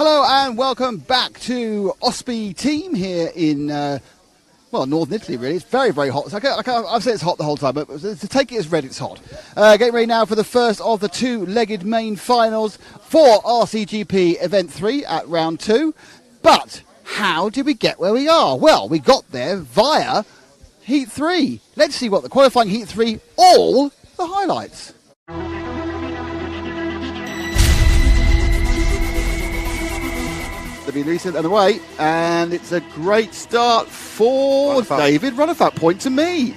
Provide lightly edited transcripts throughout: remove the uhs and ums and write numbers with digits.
Hello and welcome back to Ospy Team here in, northern Italy really. It's very, very hot. I've said it's hot the whole time, but to take it as read, it's hot. Getting ready now for the first of the two-legged main finals for RCGP Event 3 at round 2. But how did we get where we are? Well, we got there via Heat 3. Let's see what the qualifying Heat 3, all the highlights. Luisa and away, and it's a great start for David Runnerfuck. Point to me.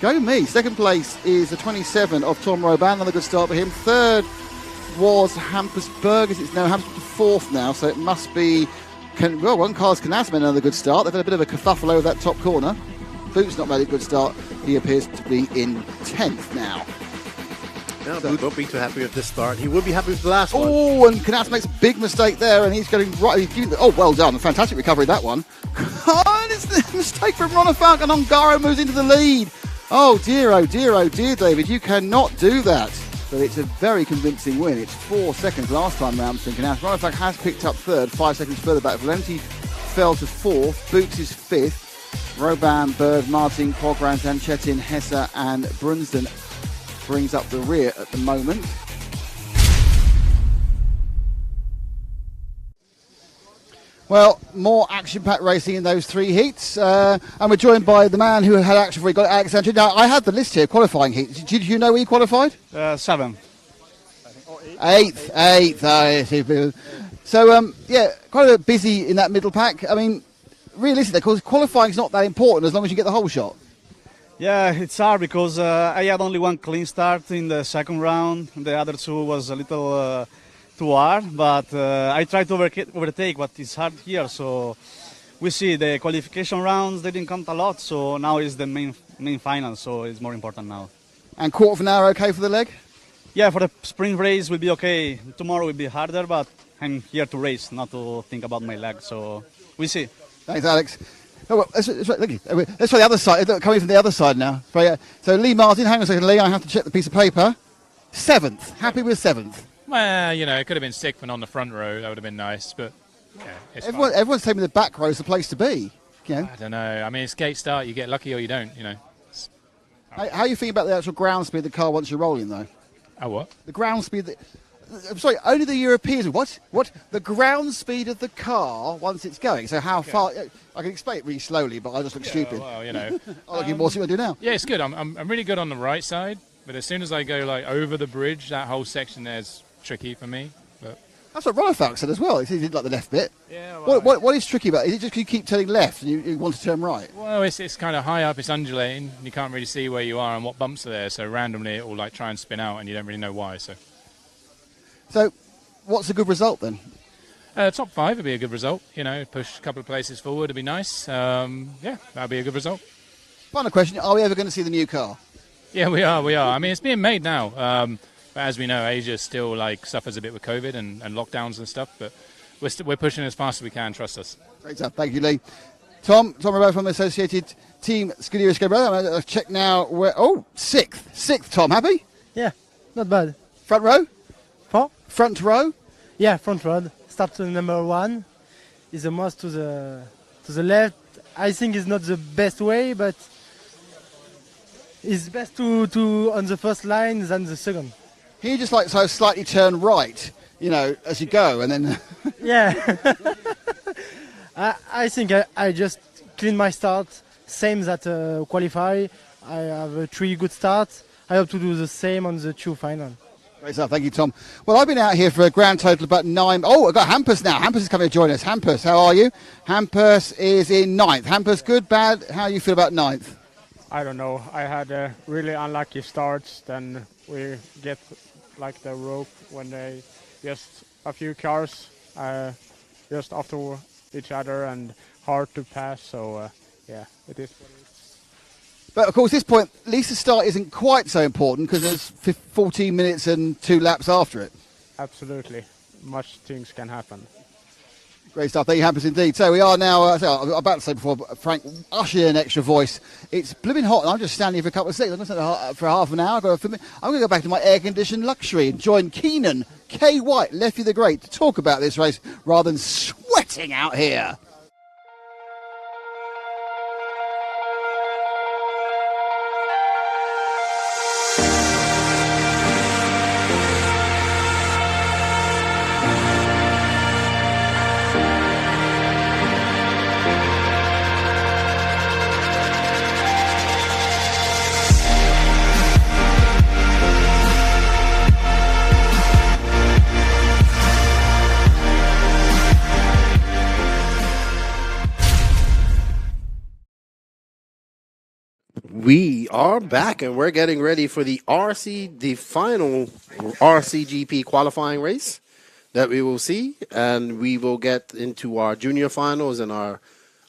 Go me. Second place is the 27 of Tom Roban. Another good start for him. Third was Hampus Burgers. It's now Hampus to fourth now, so it must be. One car's Canasman. Another good start. They've had a bit of a kerfuffle over that top corner. Boots not made a good start. He appears to be in 10th now. No, Boot won't be too happy with this start. He will be happy with the last one. Oh, and Knaus makes a big mistake there, and he's getting right. Well done. A fantastic recovery, that one. And it's the mistake from Runnerfuck, and Angaro moves into the lead. Oh, dear, David. You cannot do that. But it's a very convincing win. It's 4 seconds last time round from Knaus. Runnerfuck has picked up third, 5 seconds further back. Valenti fell to fourth. Boots is fifth. Roban, Bird, Martin, Pogran, Zanchettin, Hess and Brunson brings up the rear at the moment. Well, more action-packed racing in those three heats. And we're joined by the man who had action before he got Alex Sanchez. Now, I had the list here, qualifying heats. Did you know where you qualified? 7th. Eighth. So, quite a bit busy in that middle pack. I mean, realistically, because qualifying's not that important as long as you get the whole shot. Yeah, it's hard because I had only one clean start in the second round. The other two was a little too hard, but I tried to overtake, but it's hard here. So we see the qualification rounds, they didn't count a lot, so now is the main final, so it's more important now. And quarter of an hour okay for the leg? Yeah, for the sprint race will be okay. Tomorrow will be harder, but I'm here to race, not to think about my leg, so we see. Thanks, Alex. Oh, well, let's try the other side. Coming from the other side now. So Lee Martin, hang on a second, Lee. I have to check the piece of paper. 7th. Happy with 7th. Well, it could have been 6th and on the front row. That would have been nice, but it's everyone's telling me the back row is the place to be. I don't know. I mean, it's gate start. You get lucky or you don't. How are you feeling about the actual ground speed of the car once you're rolling, though? Oh, what? The ground speed. I'm sorry, only the Europeans. What? The ground speed of the car once it's going. So how far? I can explain it really slowly, but I just look stupid. Well, I'll look more see what I do now. Yeah, it's good. I'm really good on the right side, but as soon as I go over the bridge, that whole section there's tricky for me. But that's what Runnerfuck said as well. He did like the left bit. Yeah. Well, what is tricky about it? Is it just you keep turning left and you want to turn right? Well, it's kind of high up. It's undulating. You can't really see where you are and what bumps are there. So randomly it will try and spin out, and you don't really know why. So, what's a good result then? Top 5 would be a good result. Push a couple of places forward would be nice. That'd be a good result. Final question, are we ever going to see the new car? Yeah, we are. I mean, it's being made now. But as we know, Asia still suffers a bit with COVID and lockdowns and stuff. But we're pushing as fast as we can, trust us. Great stuff. Thank you, Lee. Tom Rowe from the Associated Team Scuderia Scarborough. I'll check now. 6th. 6th, Tom. Happy? Yeah, not bad. Front row? Front row? Yeah, front row. Start to number 1. Is the most to the left. I think it's not the best way, but it's best to on the first line than the second. He just slightly turn right, as you go, and then. Yeah. I think I just clean my start, same that qualify. I have 3 good starts. I hope to do the same on the 2 final. Great stuff. Thank you, Tom. Well, I've been out here for a grand total of about 9. Oh, I've got Hampus now. Hampus is coming to join us. Hampus, how are you? Hampus is in 9th. Hampus, good, bad? How do you feel about 9th? I don't know. I had a really unlucky starts. Then we get the rope when they just a few cars just after each other and hard to pass. So, it is what it is. But, of course, at this point, Lisa's start isn't quite so important because there's 14 minutes and 2 laps after it. Absolutely. Much things can happen. Great stuff. There you happens indeed. So we are now, I was about to say before, Frank, usher in an extra voice. It's blooming hot and I'm just standing here for a couple of seconds. I'm going to stand for half an hour. I'm going to go back to my air-conditioned luxury and join Keenan Kay White, Leffy the Great, to talk about this race rather than sweating out here. We are back, and we're getting ready for the final RCGP qualifying race that we will see, and we will get into our junior finals and our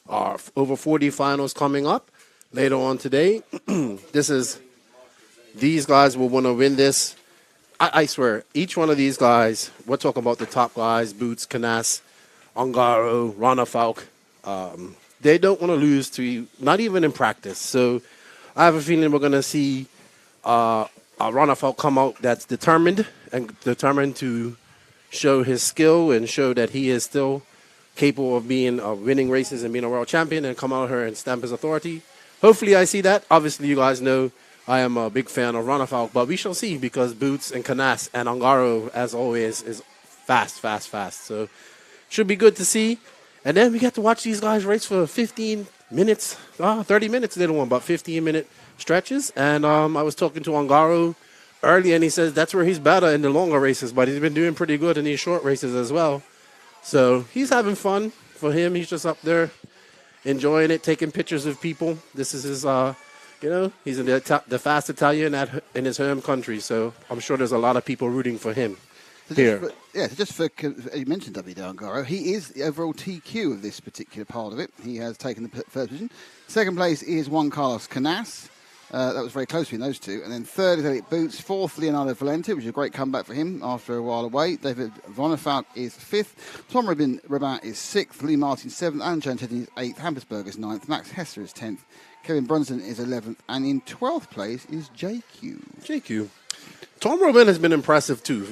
over 40 finals coming up later on today. These guys will want to win this. I swear, each one of these guys, we're talking about the top guys, Boots, Canas, Angaro, Rana Falk. They don't want to lose to you, not even in practice. So I have a feeling we're going to see a Rana Falk come out that's determined to show his skill and show that he is still capable of winning races and being a world champion, and come out here and stamp his authority. Hopefully I see that. Obviously you guys know I am a big fan of Rana Falk, but we shall see, because Boots and Canas and Angaro, as always, is fast. So should be good to see. And then we get to watch these guys race for 15 minutes, 30 minutes. They don't want about 15-minute stretches. And I was talking to Angaro early, and he says that's where he's better in the longer races, but he's been doing pretty good in these short races as well. So he's having fun. For him, he's just up there enjoying it, taking pictures of people. This is his, he's in the fast Italian in his home country. So I'm sure there's a lot of people rooting for him. Here. Just for you mentioned Davide Angaro, he is the overall TQ of this particular part of it. He has taken the first position. Second place is Juan Carlos Canas. That was very close between those two. And then third is Elliot Boots. Fourth, Leonardo Valente, which is a great comeback for him after a while away. David Vonnefout is fifth. Tom Rabat is sixth. Lee Martin seventh. And Zanchettin is eighth. Hampersberg is ninth. Max Hesser is 10th. Kevin Brunson is 11th. And in 12th place is JQ. Tom Robin has been impressive too.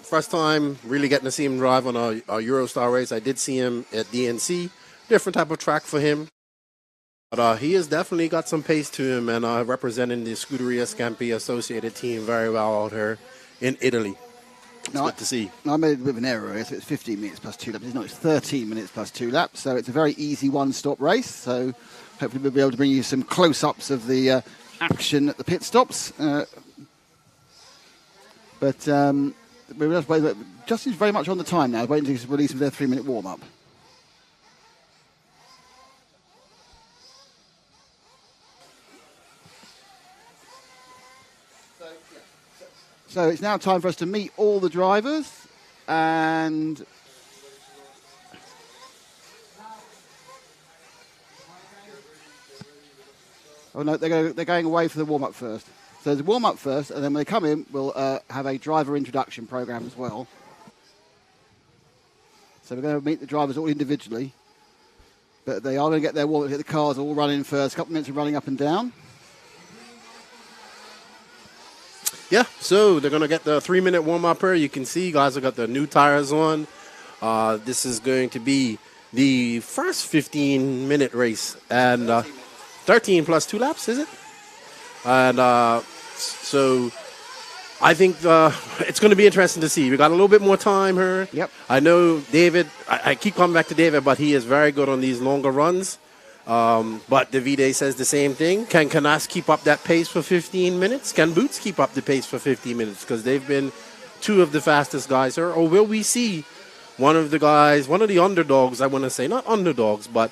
First time really getting to see him drive on a Eurostar race. I did see him at DNC. Different type of track for him. But he has definitely got some pace to him, and representing the Scuderia Scampi associated team very well out here in Italy. It's good to see. I made a bit of an error. So it's 15 minutes plus 2 laps. It's 13 minutes plus 2 laps. So it's a very easy one-stop race. So hopefully we'll be able to bring you some close-ups of the action at the pit stops. But we're just waiting. Justin's very much on the time now, waiting to release their 3-minute warm-up. So it's now time for us to meet all the drivers, and oh no, they're going away for the warm-up first. So there's a warm-up first, and then when they come in, we'll have a driver introduction program as well. So we're going to meet the drivers all individually, but they are going to get their warm-up, get the cars all running first. A couple of minutes of running up and down. Yeah, so they're going to get the 3-minute warm-up here. You can see guys have got their new tires on. This is going to be the first 15-minute race. And 13 plus 2 laps, is it? And so I think it's going to be interesting to see. We got a little bit more time here. Yep. I know David, I keep coming back to David, but he is very good on these longer runs. But Davide says the same thing. Can Canas keep up that pace for 15 minutes? Can Boots keep up the pace for 15 minutes? Because they've been two of the fastest guys here. Or will we see one of the underdogs, I want to say, not underdogs, but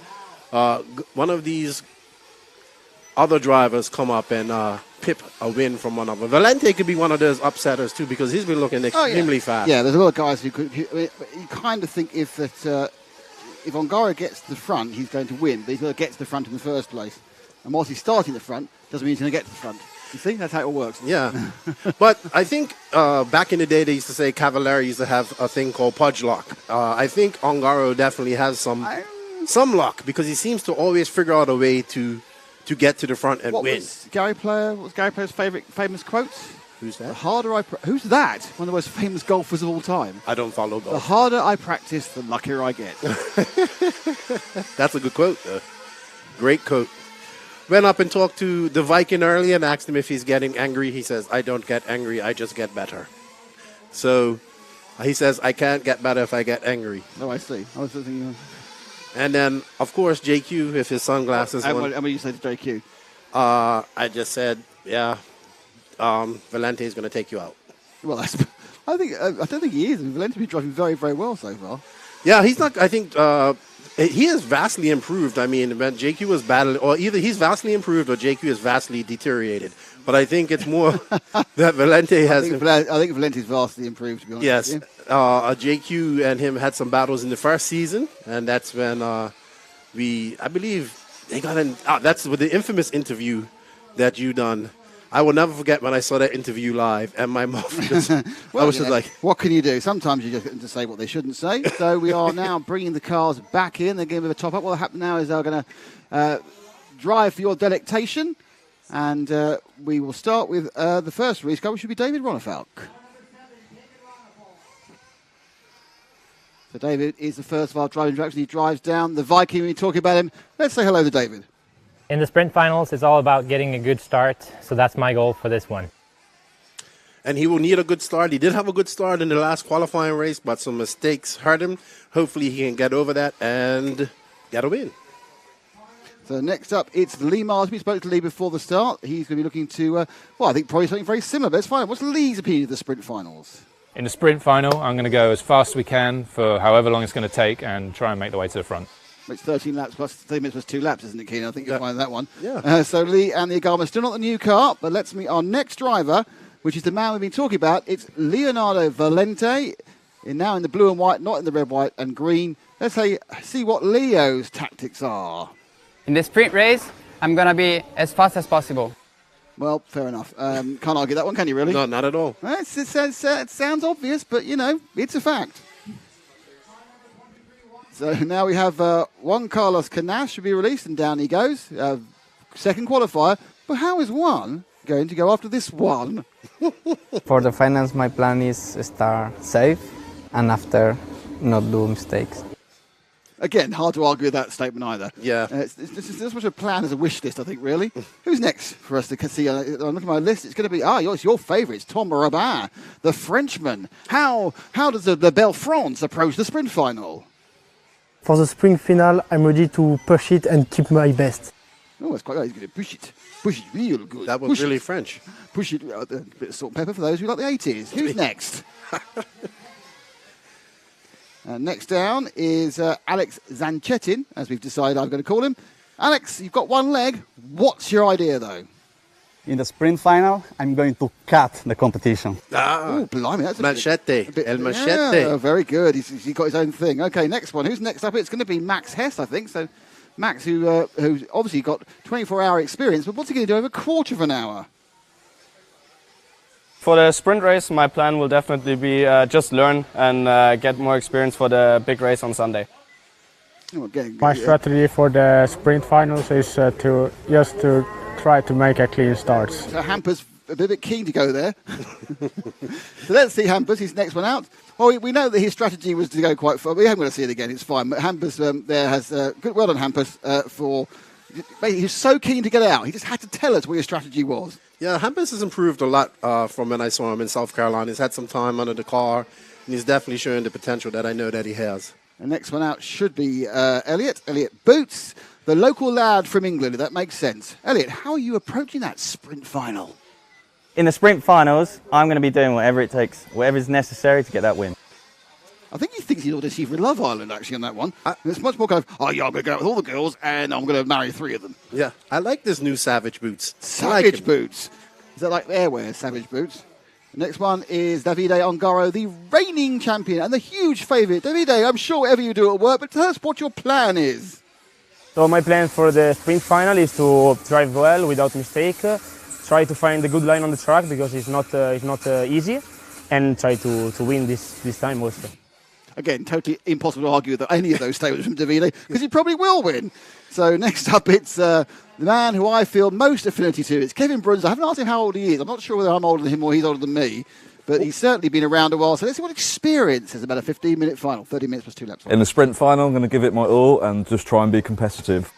one of these other drivers come up and pip a win from one of them. Valente could be one of those upsetters too, because he's been looking extremely fast. Yeah, there's a lot of guys who you kind of think if Angaro gets to the front, he's going to win, but he's got to get to the front in the first place. And whilst he's starting the front, doesn't mean he's going to get to the front. You see, that's how it all works. Yeah. But I think back in the day, they used to say Cavalieri used to have a thing called pudge luck. I think Angaro definitely has some luck, because he seems to always figure out a way to get to the front and win. What's Gary Player's famous quotes? Who's The that? harder who's that? One of the most famous golfers of all time. I don't follow The golf. harder I practice, the luckier I get. That's a good quote, though. Great quote. Went up and talked to the Viking earlier and asked him if he's getting angry. He says, I don't get angry, I just get better. So he says, I can't get better if I get angry. Oh, I see. I was thinking. And then, of course, JQ with his sunglasses on. What do you say to JQ? I just said, yeah, Valente is going to take you out. Well, I don't think he is. Valente's been driving very, very well so far. Yeah, he's not, I think, he is vastly improved. I mean, when JQ was battling, or either he's vastly improved or JQ is vastly deteriorated. But I think it's more that Valente has. I think Valente's vastly improved, to be honest. Yes, with you. JQ and him had some battles in the first season, and that's when I believe, they got in. That's with the infamous interview that you done. I will never forget when I saw that interview live, and my mouth just, I was just like, what can you do? Sometimes you just get them to say what they shouldn't say. So we are now bringing the cars back in. They're giving a top up. What will happen now is they're going to drive for your delectation. And we will start with the first race car, which should be David Ronefalk. So David is the first of our driving tracks, and he drives down the Viking. We're talking about him. Let's say hello to David. In the sprint finals, it's all about getting a good start, so that's my goal for this one. and he will need a good start. He did have a good start in the last qualifying race, but some mistakes hurt him. Hopefully he can get over that and get a win. So next up, it's Lee Mars. We spoke to Lee before the start. He's going to be looking to, I think probably something very similar. But let's find out. What's Lee's opinion of the sprint finals? In the sprint final, I'm going to go as fast as we can for however long it's going to take and try and make the way to the front. It's 13 laps plus 30 minutes plus 2 laps, isn't it, Keenan? I think you'll find that one. Yeah. So Lee and the Agama still not the new car, but let's meet our next driver, which is the man we've been talking about. It's Leonardo Valente, now in the blue and white, not in the red, white and green. Let's see what Leo's tactics are. In the sprint race, I'm going to be as fast as possible. Well, fair enough. Can't argue that one, can you, really? No, not at all. Well, it sounds obvious, but, it's a fact. So now we have Juan Carlos Canas should be released, and down he goes. Second qualifier. But how is Juan going to go after this one? For the finals, my plan is start safe and after not do mistakes. Again, hard to argue with that statement either. Yeah. It's as much a plan as a wish list, I think, really. Who's next for us to see? I'm looking at my list. It's going to be, it's your favourite. It's Tom Robin, the Frenchman. How does the Belle France approach the sprint final? For the sprint final, I'm ready to push it and keep my best. Oh, that's quite right. He's going to push it. Push it real good. That was push really it. French. Push it. A bit of salt and pepper for those who like the 80s. Who's next? Next down is Alex Zanchettin, as we've decided I'm going to call him. Alex, you've got one leg. What's your idea, though? In the sprint final, I'm going to cut the competition. Oh, blimey. That's Machete. El Machete. Yeah, very good. He's got his own thing. Okay, next one. Who's next up? It's going to be Max Hess, I think. So Max, who's obviously got 24-hour experience, but what's he going to do over a quarter of an hour? For the sprint race, my plan will definitely be just learn and get more experience for the big race on Sunday. My strategy for the sprint finals is to try to make a clean start. So Hampus a bit keen to go there. So let's see Hampus, his next one out. Well, we know that his strategy was to go quite far. We haven't got to see it again. It's fine. But Hampus there has good. Well done, Hampus. He was so keen to get out. He just had to tell us what his strategy was. Yeah, Hampus has improved a lot from when I saw him in South Carolina. He's had some time under the car, and he's definitely showing the potential that I know that he has. The next one out should be Elliot Boots, the local lad from England, if that makes sense. Elliot, how are you approaching that sprint final? In the sprint finals, I'm going to be doing whatever it takes, whatever is necessary to get that win. I think he thinks he'll achieve with Love Island, actually, on that one. It's much more kind of, I'm going to go out with all the girls, and I'm going to marry 3 of them. Yeah, I like this new Savage Boots. Savage Boots. Is that like airwear, Savage Boots? The next one is Davide Angaro, the reigning champion and the huge favourite. Davide, I'm sure whatever you do at work, but tell us what your plan is. So my plan for the sprint final is to drive well without mistake, try to find a good line on the track because it's not easy, and try to win this time also. Again, totally impossible to argue with any of those statements from Davide, because he probably will win. So next up, it's the man who I feel most affinity to. It's Kevin Brunson. I haven't asked him how old he is. I'm not sure whether I'm older than him or he's older than me. But he's certainly been around a while. So let's see what experience is about a 15-minute final. 30 minutes plus 2 laps. In the sprint final, I'm going to give it my all and just try and be competitive.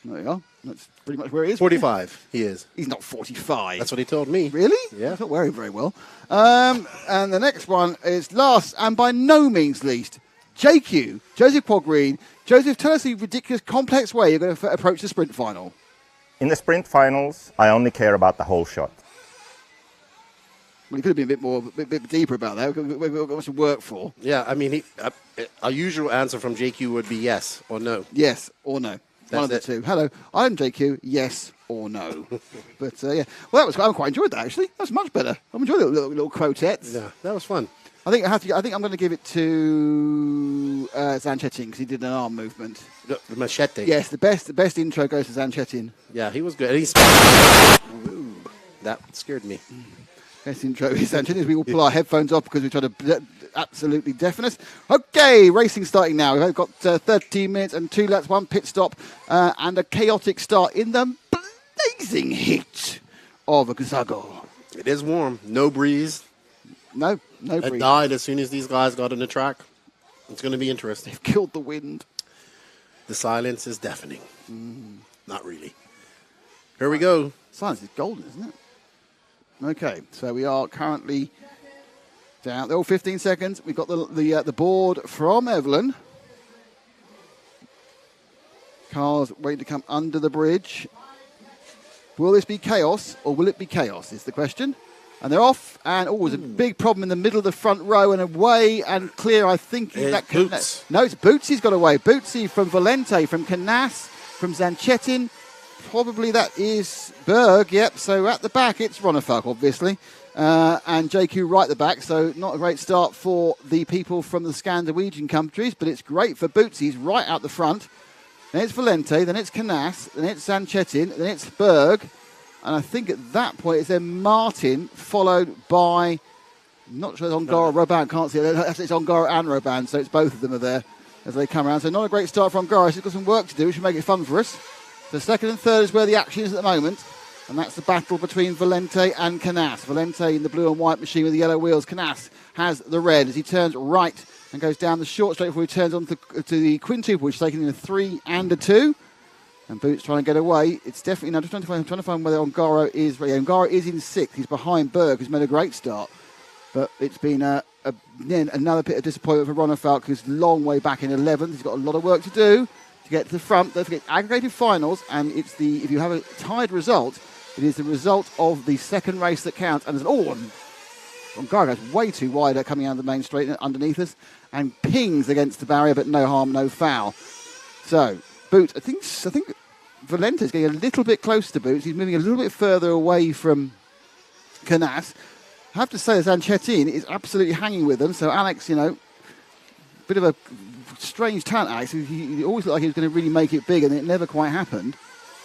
There you are. That's pretty much where he is. 45, he is. He's not 45. That's what he told me. Really? Yeah. He's not wearing very well. And the next one is last, and by no means least, JQ, Joseph Poggreen. Joseph, tell us the ridiculous, complex way you're going to approach the sprint final. In the sprint finals, I only care about the whole shot. Well, he could have been a bit deeper about that. We've got some work for. Yeah, I mean, our usual answer from JQ would be yes or no. Yes or no. One of the two. Hello, I'm JQ. Yes or no. But yeah, well, I quite enjoyed that actually. That was much better. I enjoyed the little quotets. Yeah, that was fun. I think I'm going to give it to Zanchettin because he did an arm movement. The machete. Yes, the best intro goes to Zanchettin. Yeah, he was good. Ooh, that scared me. Best intro is Zanchettin. As we all pull our headphones off because we try to absolutely deafen us. Okay, racing starting now. We've got 13 minutes and 2 laps, 1 pit stop, and a chaotic start in the blazing heat of Gzago. It is warm. No breeze. No breeze. It died as soon as these guys got on the track. It's going to be interesting. They've killed the wind. The silence is deafening. Not really. Here we go. Silence is golden, isn't it? Okay, so we are currently down. They're all 15 seconds. We've got the board from Evelyn. Cars waiting to come under the bridge. Will this be chaos or will it be chaos is the question. And they're off. And there's a big problem in the middle of the front row and away and clear. I think that Boots. No, it's Bootsy's got away. Bootsy from Valente, from Canas, from Zanchettin. Probably that is Berg, yep. So at the back, it's Ronefalk, obviously. And JQ right at the back, so not a great start for the people from the Scandinavian countries, but it's great for Bootsy. He's right out the front. Then it's Valente, then it's Canas, then it's Zanchettin, then it's Berg. And I think at that point it's then Martin, followed by, I'm not sure it's Ongaro, Roban, can't see it. It's Ongaro and Roban, so it's both of them are there as they come around. So not a great start for Ongaro. He's got some work to do, which should make it fun for us. The second and third is where the action is at the moment. And that's the battle between Valente and Canas. Valente in the blue and white machine with the yellow wheels. Canas has the red as he turns right and goes down the short straight before he turns on to the quintuple, which is taking in a 3 and a 2. And Boots trying to get away. It's definitely, I'm trying to find whether Ongaro is ready. Ongaro is in 6th. He's behind Berg, who's made a great start. But it's been another bit of disappointment for Ronefalk, who's a long way back in 11th. He's got a lot of work to do to get to the front. Don't forget, aggregated finals, and it's if you have a tied result, it is the result of the second race that counts. And Ongaro goes way too wide coming out of the main straight underneath us and pings against the barrier, but no harm, no foul. So, Boots, I think Valente's getting a little bit close to Boots. He's moving a little bit further away from Canas. I have to say that Zanchettin is absolutely hanging with them. So Alex, bit of a strange talent, Alex. He always looked like he was going to really make it big, and it never quite happened.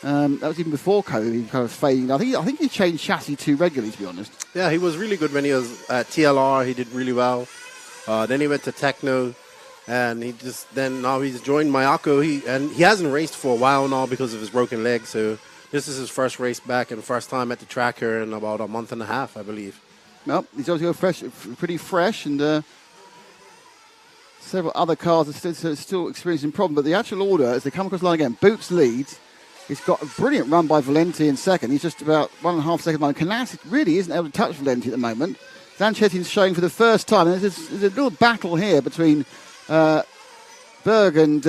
That was even before COVID. He kind of fading. I think he changed chassis too regularly, to be honest. Yeah, he was really good when he was at TLR. He did really well. Then he went to Techno, and now he's joined Mayako. He hasn't raced for a while now because of his broken leg. So this is his first race back and first time at the track here in about a month and a half, I believe. Well, he's obviously pretty fresh, and several other cars are still experiencing problems. But the actual order, as they come across the line again, Boots leads. He's got a brilliant run by Valente in second. He's just about 1.5 seconds behind. Canas really isn't able to touch Valente at the moment. Zanchettin's showing for the first time. And there's a little battle here between Berg and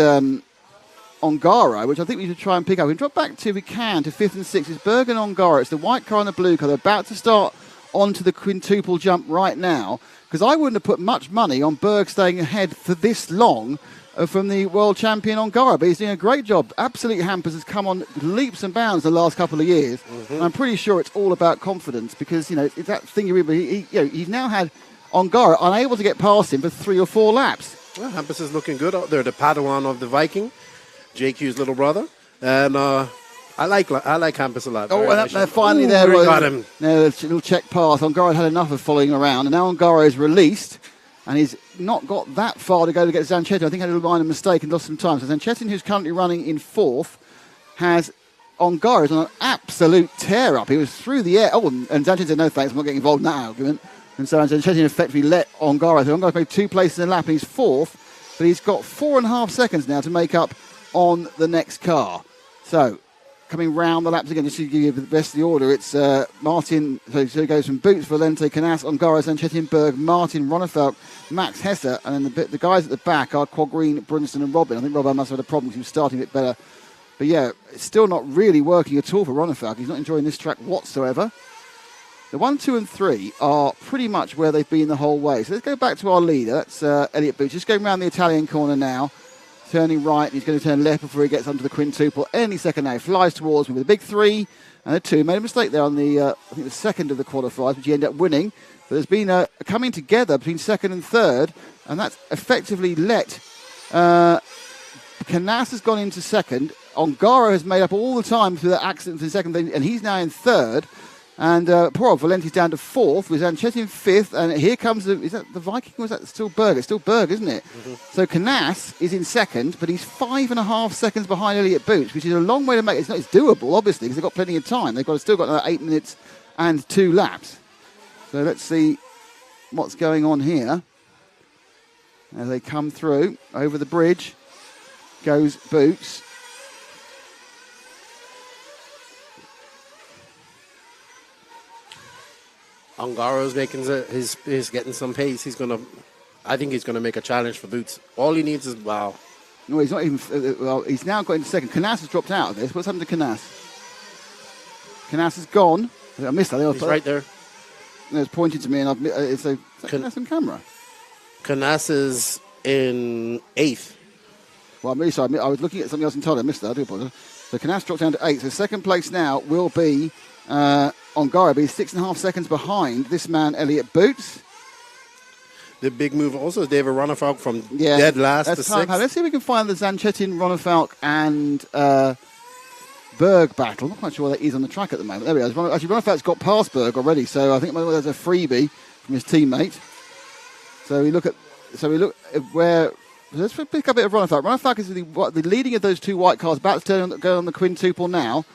Ongaro, which I think we should try and pick up. We can drop back if we can to 5th and 6th. It's Berg and Ongaro. It's the white car and the blue car. They're about to start onto the quintuple jump right now, because I wouldn't have put much money on Berg staying ahead for this long from the world champion Ongaro, but he's doing a great job. Absolute Hampers has come on leaps and bounds the last couple of years. And I'm pretty sure it's all about confidence, because it's that thing he's now had Ongaro unable to get past him for 3 or 4 laps. Well, Hampus is looking good out there, the Padawan of the Viking, JQ's little brother, and I like Hampus a lot. Oh, and finally got him. A little check pass. Ongaro had enough of following around, and now Ongaro is released. and he's not got that far to go to get Zanchettin. I think had a little minor mistake and lost some time. So Zanchettin, who's currently running in 4th, has Angaro on an absolute tear-up. He was through the air. Oh, and Zanchettin said, no thanks, I'm not getting involved in that argument. And so Zanchettin effectively let Angaro. So Angaro's made 2 places in the lap, and he's 4th, but he's got 4.5 seconds now to make up on the next car. So, coming round the laps again, just to give you the rest of the order, it's Martin, so it goes from Boots, Valente, Canas, Angaro, Zanchettin, Berg, Martin, Ronnefalk, Max Hesse, and then the guys at the back are Quadgreen, Brunson and Robin. I think Robin must have had a problem because he was starting a bit better. But yeah, it's still not really working at all for Ronnefalk. He's not enjoying this track whatsoever. The 1, 2 and 3 are pretty much where they've been the whole way. So let's go back to our leader. That's Elliot Boots. Just going around the Italian corner now. Turning right, and he's going to turn left before he gets onto the quintuple. Any second now, he flies towards me with a big 3 and a 2. Made a mistake there on the, I think the second of the qualifiers, which he ended up winning. But there's been a coming together between second and third, and that's effectively let Canas has gone into second. Angaro has made up all the time through that accident in second, and he's now in third. And poor old Valenti's down to 4th, with Zanchettin 5th, and here comes is that the Viking, or is that still Berg? It's still Berg, isn't it? Mm-hmm. So Canas is in second, but he's 5.5 seconds behind Elliot Boots, which is a long way to make. It's doable, obviously, because they've got plenty of time. They've still got another 8 minutes and 2 laps. So let's see what's going on here. As they come through, over the bridge goes Boots. Angaro's making he's getting some pace. I think he's gonna make a challenge for Boots. All he needs is wow. No, he's not even. Well, he's now got into second. Canas has dropped out of this. What's happened to Canas? Canas has gone. I missed that. He's right there. No, it's pointing to me, and it's a Canas on camera. Canas is in 8th. Well, I'm really sorry. I was looking at something else entirely. I missed that. I do apologize. So Canas dropped down to 8th. So second place now will be Angaro, but he's 6.5 seconds behind this man, Elliot Boots. The big move also is David Ronnefalk from dead last to 6th. Let's see if we can find the Zanchettin, Ronnefalk and Berg battle. I'm not quite sure where that is on the track at the moment. There we go. Actually, Ronnefalk's got past Berg already, so I think there's a freebie from his teammate. So we look at where. Let's pick up a bit of Ronnefalk. Ronnefalk is the leading of those 2 white cars, about to go on the quintuple now.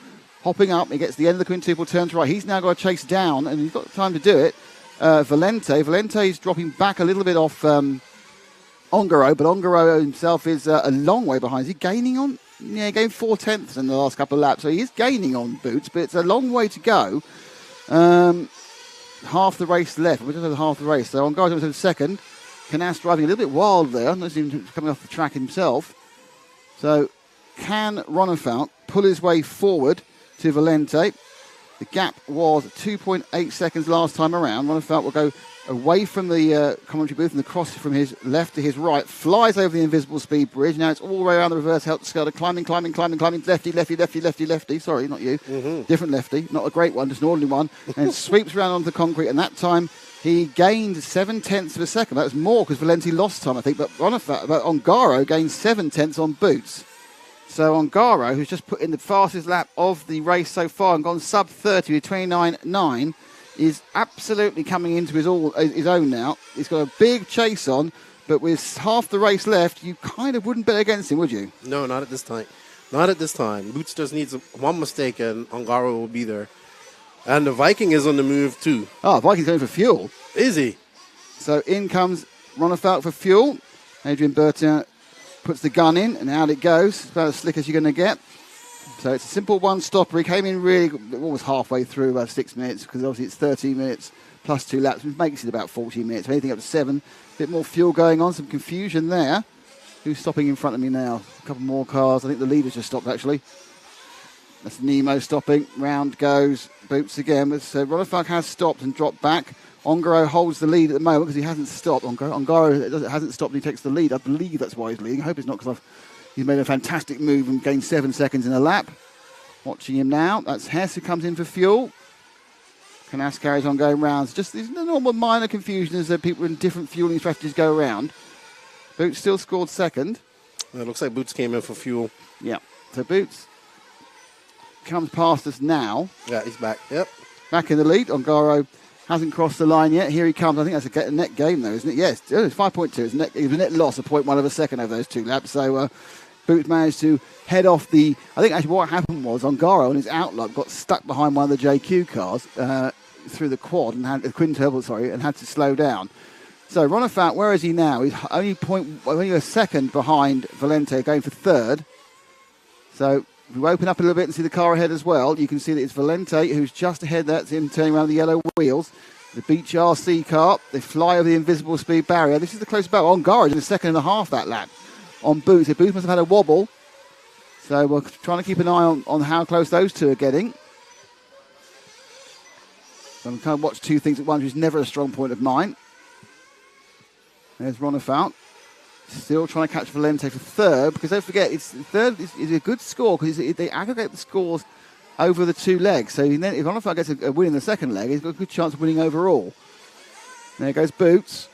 Hopping up, he gets to the end of the quintuple, turns right. He's now got to chase down, and he's got time to do it. Valente is dropping back a little bit off Angaro, but Angaro himself is a long way behind. Is he gaining on? Yeah, he gained 4/10 in the last couple of laps, so he is gaining on Boots, but it's a long way to go. Half the race left. We're just over half the race. So Angaro's in second. Canas driving a little bit wild there. Not even coming off the track himself. So can Ronnefalk pull his way forward to Valente? The gap was 2.8 seconds last time around. Ronnefalk will go away from the commentary booth and the cross from his left to his right, flies over the invisible speed bridge. Now it's all the way around the reverse helter-skelter, climbing, lefty. Sorry, not you. Mm-hmm. Different lefty, not a great one, just an ordinary one. And sweeps around onto the concrete, and that time he gained 0.7 of a second. That was more because Valente lost time, I think, but Angaro gained 0.7 on Boots. So Angaro, who's just put in the fastest lap of the race so far and gone sub 30 with 29.9, is absolutely coming into his own now. He's got a big chase on, but with half the race left, you kind of wouldn't bet against him, would you? No, not at this time. Not at this time. Boots just needs one mistake, and Angaro will be there. And the Viking is on the move too. Oh, Viking's going for fuel. Is he? So in comes Ronnefalk for fuel. Adrian Bertin puts the gun in, and out it goes. It's about as slick as you're going to get. So it's a simple one-stopper. He came in really almost halfway through, about 6 minutes, because obviously it's 13 minutes plus 2 laps, which makes it about 14 minutes. Anything up to 7. A bit more fuel going on, some confusion there. Who's stopping in front of me now? A couple more cars. I think the leader's just stopped, actually. That's Nemo stopping. Round goes Boots again. So Ronnefalk has stopped and dropped back. Angaro holds the lead at the moment because he hasn't stopped. Angaro hasn't stopped and he takes the lead. I believe that's why he's leading. I hope it's not because he's made a fantastic move and gained 7 seconds in a lap. Watching him now. That's Hess who comes in for fuel. Canas carries on going rounds. Just these normal minor confusion as people in different fueling strategies go around. Boots still scored second. It looks like Boots came in for fuel. Yeah. So Boots comes past us now. Yeah, he's back. Yep. Back in the lead. Angaro Hasn't crossed the line yet. Here he comes. I think that's a net gain, though, isn't it? Yes, it's 5.2. It was a net loss of 0.1 of a second over those 2 laps. So Boots managed to head off the... I think actually what happened was Angaro on his outlook got stuck behind one of the JQ cars through the quad, and and had to slow down. So Ronafat, where is he now? He's only a second behind Valente, going for third. So if we open up a little bit and see the car ahead as well, you can see that it's Valente who's just ahead. That's him turning around the yellow wheels. The Beach RC car, they fly over the invisible speed barrier. This is the close battle. Angaro in a second and a half that lap on Boots. So Boots must have had a wobble. So we're trying to keep an eye on how close those two are getting. So I'm kind of watch two things at once, which is never a strong point of mine. There's Ronafat. Still trying to catch Valente for third, because don't forget, third is a good score because they aggregate the scores over the 2 legs. So then if Ronafat gets a win in the second leg, he's got a good chance of winning overall. There goes Boots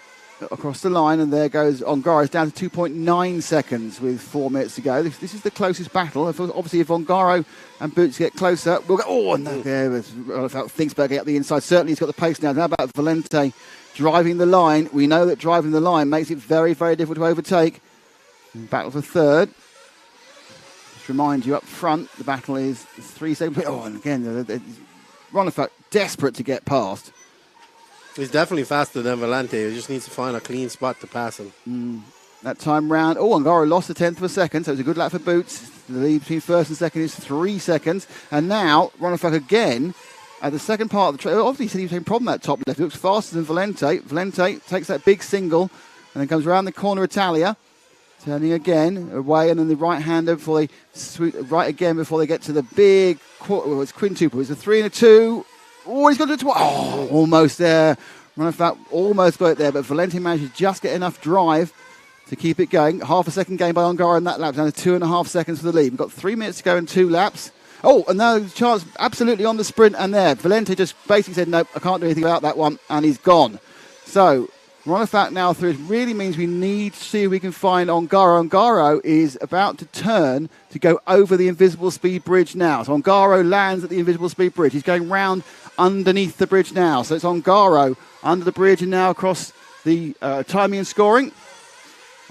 across the line, and there goes Angaro. It's down to 2.9 seconds with 4 minutes to go. This is the closest battle. Obviously, if Angaro and Boots get closer, we'll go. Oh, no, there was Ronafat thinks about getting up the inside. Certainly, he's got the pace now. How about Valente? Driving the line, we know that driving the line makes it very, very difficult to overtake. Battle for third. Just remind you up front, the battle is 3 seconds. Oh, and again, Ronafat desperate to get past. He's definitely faster than Valente. He just needs to find a clean spot to pass him. That time round, Angaro lost a 1/10 of a second, so it's a good lap for Boots. The lead between first and second is 3 seconds. And now, Ronafat again. At the second part of the track, obviously he said he was having a problem at that top left. It looks faster than Valente. Valente takes that big single and then comes around the corner Italia. Turning again, away, and then the right-hander before they swoop right again before they get to the big, it's quintuple. It's a 3 and a 2. Oh, he's got to do it. Oh, almost there. Ronafat almost got it there, but Valente managed to just get enough drive to keep it going. Half a second gain by Angaro in that lap, down to 2.5 seconds for the lead. We've got 3 minutes to go in 2 laps. Oh, and now the chance absolutely on the sprint, and there. Valente just basically said, nope, I can't do anything about that one, and he's gone. So, Ronafat now through. It really means we need to see if we can find Angaro. Angaro is about to turn to go over the invisible speed bridge now. So Angaro lands at the invisible speed bridge. He's going round underneath the bridge now. So it's Angaro under the bridge and now across the timing and scoring.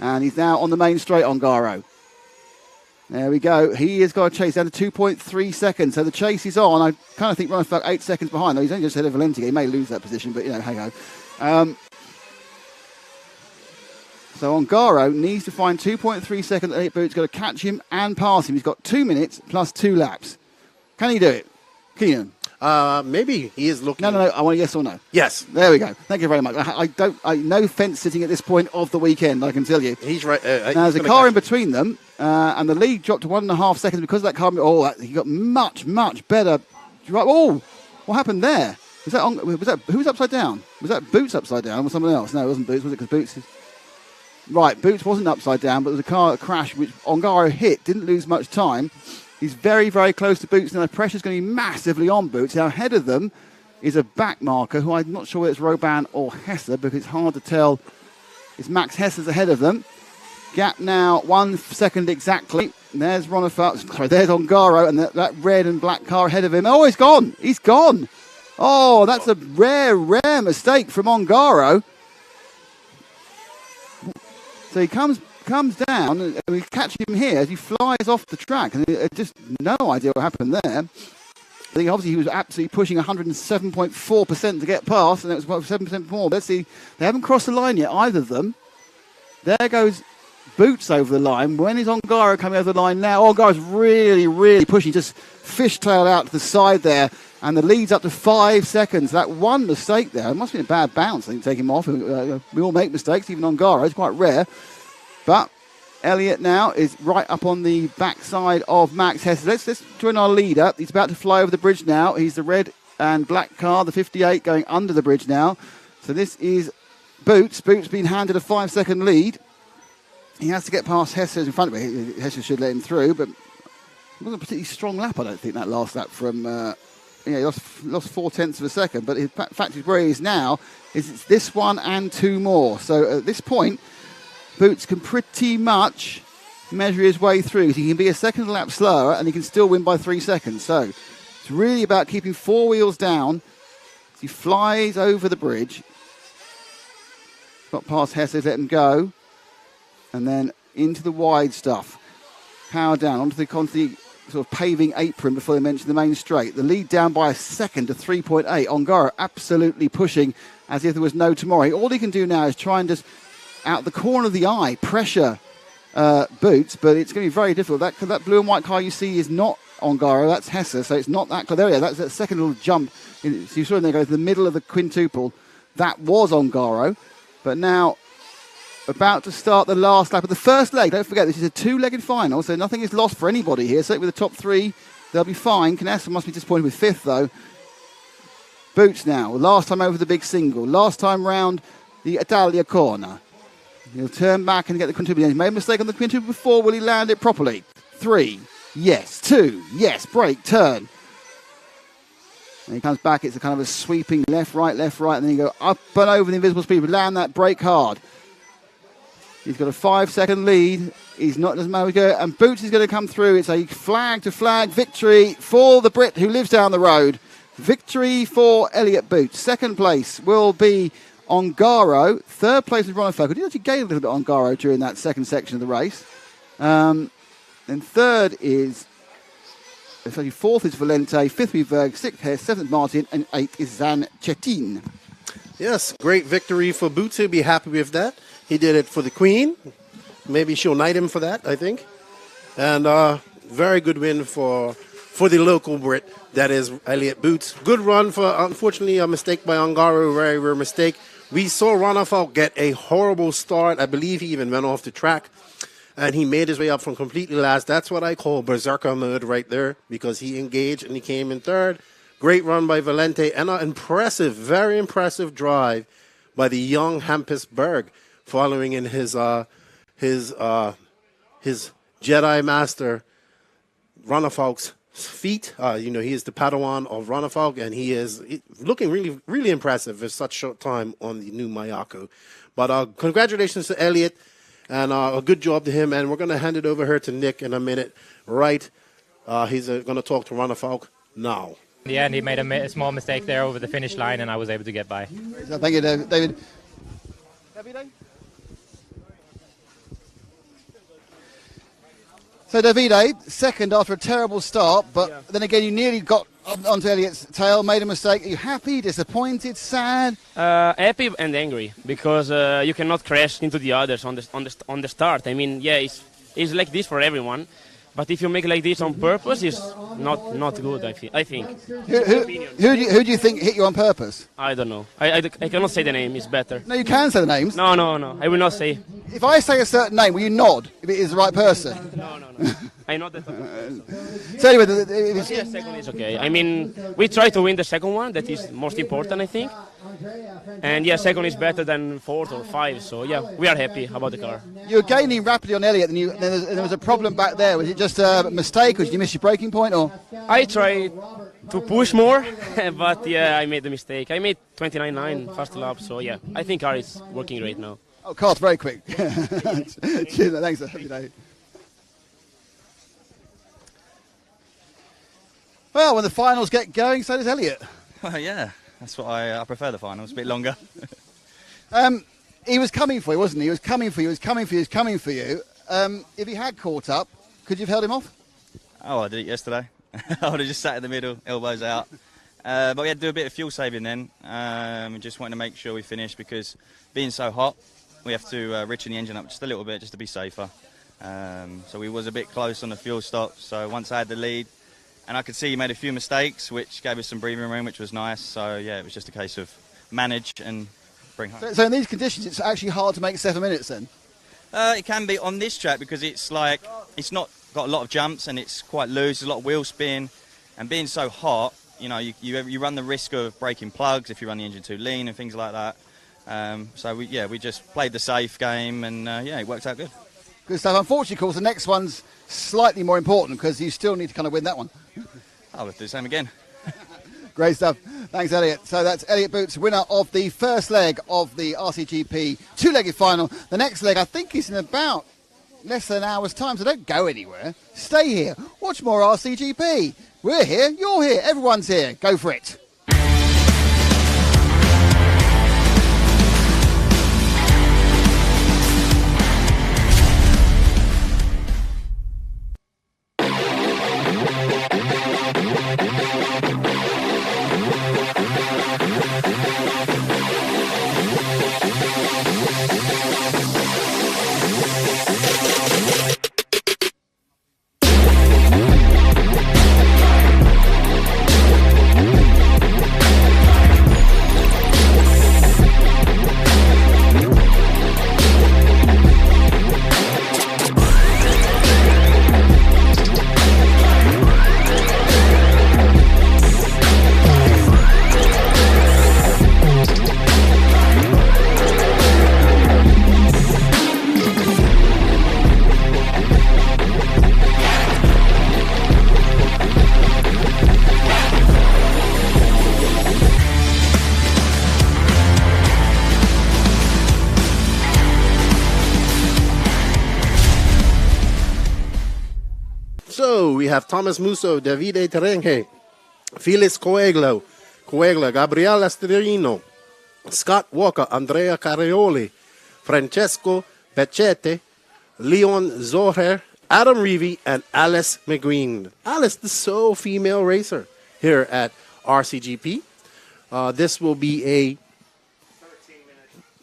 And he's now on the main straight, Angaro. There we go. He has got a chase down to 2.3 seconds. So the chase is on. I kind of think Ronafat 8 seconds behind. Though he's only just ahead of Valente. He may lose that position, but, hey ho. So Angaro needs to find 2.3 seconds. Boots got to catch him and pass him. He's got 2 minutes plus 2 laps. Can he do it? Keenan? Maybe he is looking. No. I want a yes or no. Yes. There we go. Thank you very much. No fence sitting at this point of the weekend, I can tell you. He's right. Now, there's a car in between them, and the lead dropped to 1.5 seconds because of that car. He got much better. Oh, what happened there? Was that who was upside down? Was that Boots upside down or someone else? No, it wasn't Boots, was it? Because Boots is... Right, Boots wasn't upside down, but there was a car crash which Angaro hit, didn't lose much time. He's very, very close to Boots, and the pressure's going to be massively on Boots. Now, ahead of them is a back marker, who I'm not sure whether it's Roban or Hess, because it's hard to tell. It's Max Hess ahead of them. Gap now 1 second exactly. And there's Ronafat, there's Angaro, and that red and black car ahead of him. Oh, he's gone! He's gone! Oh, that's a rare mistake from Angaro. So he comes down, and we catch him here as he flies off the track. And just no idea what happened there. I think obviously he was absolutely pushing 107.4% to get past, and it was about 7% more. Let's see, they haven't crossed the line yet, either of them. There goes Boots over the line. When is Angaro coming over the line now? Angaro's really pushing, just fishtailed out to the side there. And the lead's up to 5 seconds. That one mistake there, it must have been a bad bounce, I think, to take him off. We all make mistakes, even Angaro. It's quite rare. But Elliott now is right up on the backside of Max Hess. Let's join our leader. He's about to fly over the bridge now. He's the red and black car, the 58, going under the bridge now. So this is Boots. Boots being handed a 5-second lead. He has to get past Hess in front of him. Hess should let him through, but it wasn't a particularly strong lap, I don't think, that last lap from... he lost 0.4 of a second, but the fact is where he is now is it's this one and 2 more. So at this point, Boots can pretty much measure his way through. He can be a second lap slower and he can still win by 3 seconds. So it's really about keeping 4 wheels down He flies over the bridge. Got past Hess, let him go. And then into the wide stuff. Power down onto the sort of paving apron before they mention the main straight. The lead down by a second to 3.8. Angaro absolutely pushing as if there was no tomorrow. All he can do now is try and just, out the corner of the eye, pressure Boots, but it's going to be very difficult. That blue and white car you see is not Angaro, that's Hesse, so it's not that car. There we go, that's that second little jump. So you saw him there go to the middle of the quintuple. That was Angaro, but now about to start the last lap of the first leg. Don't forget, this is a two-legged final, so nothing is lost for anybody here. Certainly with the top three, they'll be fine. Canessa must be disappointed with fifth, though. Boots now, last time over the big single. Last time round the Italia corner. He'll turn back and get the quintuple. He's made a mistake on the quintuple before. Will he land it properly? 3, yes. 2, yes. Brake, turn. And he comes back. It's a kind of a sweeping left, right, and then you go up and over the invisible speed. Land that brake hard. He's got a 5-second lead. He's not, doesn't matter where we go. And Boots is going to come through. It's a flag to flag victory for the Brit who lives down the road. Victory for Elliott Boots. Second place will be Angaro. Third place is Ronafel. He actually gained a little bit on Angaro during that second section of the race. Then third is, fourth is Valente, fifth is Berg, sixth Hess, seventh Martin, and eighth is Zanchettin. Yes, great victory for Boots. He'll be happy with that. He did it for the Queen. Maybe she'll knight him for that, I think. And very good win for the local Brit, that is Elliott Boots. Good run for, unfortunately, a mistake by Angaro, very rare mistake. We saw Ronafel get a horrible start. I believe he even went off the track. And he made his way up from completely last. That's what I call berserker mode right there, because he engaged and he came in third. Great run by Valente and an impressive, very impressive drive by the young Hampus Berg, following in his Jedi Master Ronnefeld's feet. He is the Padawan of Ronnefeld, and he is looking really, really impressive for such short time on the new Mayako. But congratulations to Elliott, and a good job to him. And we're going to hand it over here to Nick in a minute. Right, he's going to talk to Ronnefeld now. In the end, he made a small mistake there over the finish line, and I was able to get by. Thank you, David. Davide? So Davide, second after a terrible start, but then again you nearly got onto Elliott's tail, made a mistake. Are you happy, disappointed, sad? Happy and angry, because you cannot crash into the others on the start. I mean, yeah, it's like this for everyone. But if you make like this on purpose, it's not good, I think. Who do you think hit you on purpose? I don't know. I cannot say the name, it's better. No, you can say the names. No, I will not say. If I say a certain name, will you nod if it is the right person? No. I know that. So anyway, second is okay. I mean, we try to win the second one, that is most important, I think. And yeah, second is better than fourth or fifth, so yeah, we are happy about the car. You're gaining rapidly on Elliott, and there was a problem back there. Was it just a mistake, or did you miss your braking point? Or I tried to push more, but yeah, I made the mistake. I made 29.9 first lap, so yeah, I think car is working great now. Oh, car's very quick. Cheers, thanks. Happy day. Well, when the finals get going, so does Elliott. Well, yeah, that's what I prefer the finals, a bit longer. He was coming for you, wasn't he? He was coming for you, If he had caught up, could you have held him off? Oh, I did it yesterday. I would have just sat in the middle, elbows out. But we had to do a bit of fuel saving then. We just wanted to make sure we finished, because being so hot, we have to richen the engine up just a little bit just to be safer. So we was a bit close on the fuel stop. So once I had the lead, and I could see he made a few mistakes, which gave us some breathing room, which was nice. So yeah, it was just a case of manage and bring home. So in these conditions, it's actually hard to make 7 minutes then? It can be on this track, because it's like, it's not got a lot of jumps and it's quite loose, there's a lot of wheel spin, and being so hot, you run the risk of breaking plugs if you run the engine too lean and things like that. So we just played the safe game, and it worked out good. Good stuff. Unfortunately, of course, the next one's slightly more important, because you still need to kind of win that one. I'll do the same again. Great stuff. Thanks, Elliott. So that's Elliott Boots, winner of the first leg of the RCGP two-legged final. The next leg, I think, is in about less than an hour's time, so don't go anywhere. Stay here. Watch more RCGP. We're here. You're here. Everyone's here. Go for it. So we have Thomas Musso, Davide Terenge, Felix Coelho, Gabriel Esterino, Scott Walker, Andrea Carioli, Francesco Becchete, Leon Zoher, Adam Reevy, and Alice McGreen. Alice, the sole female racer here at RCGP. This will be a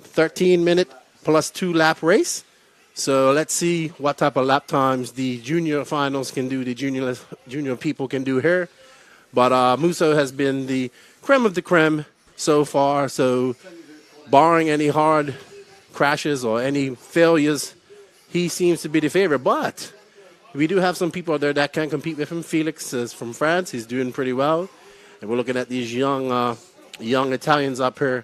13-minute plus 2-lap race. So let's see what type of lap times the junior finals can do, the junior people can do here. But Musso has been the creme of the creme so far. So barring any hard crashes or any failures, he seems to be the favorite. But we do have some people out there that can compete with him. Felix is from France. He's doing pretty well. And we're looking at these young Italians up here,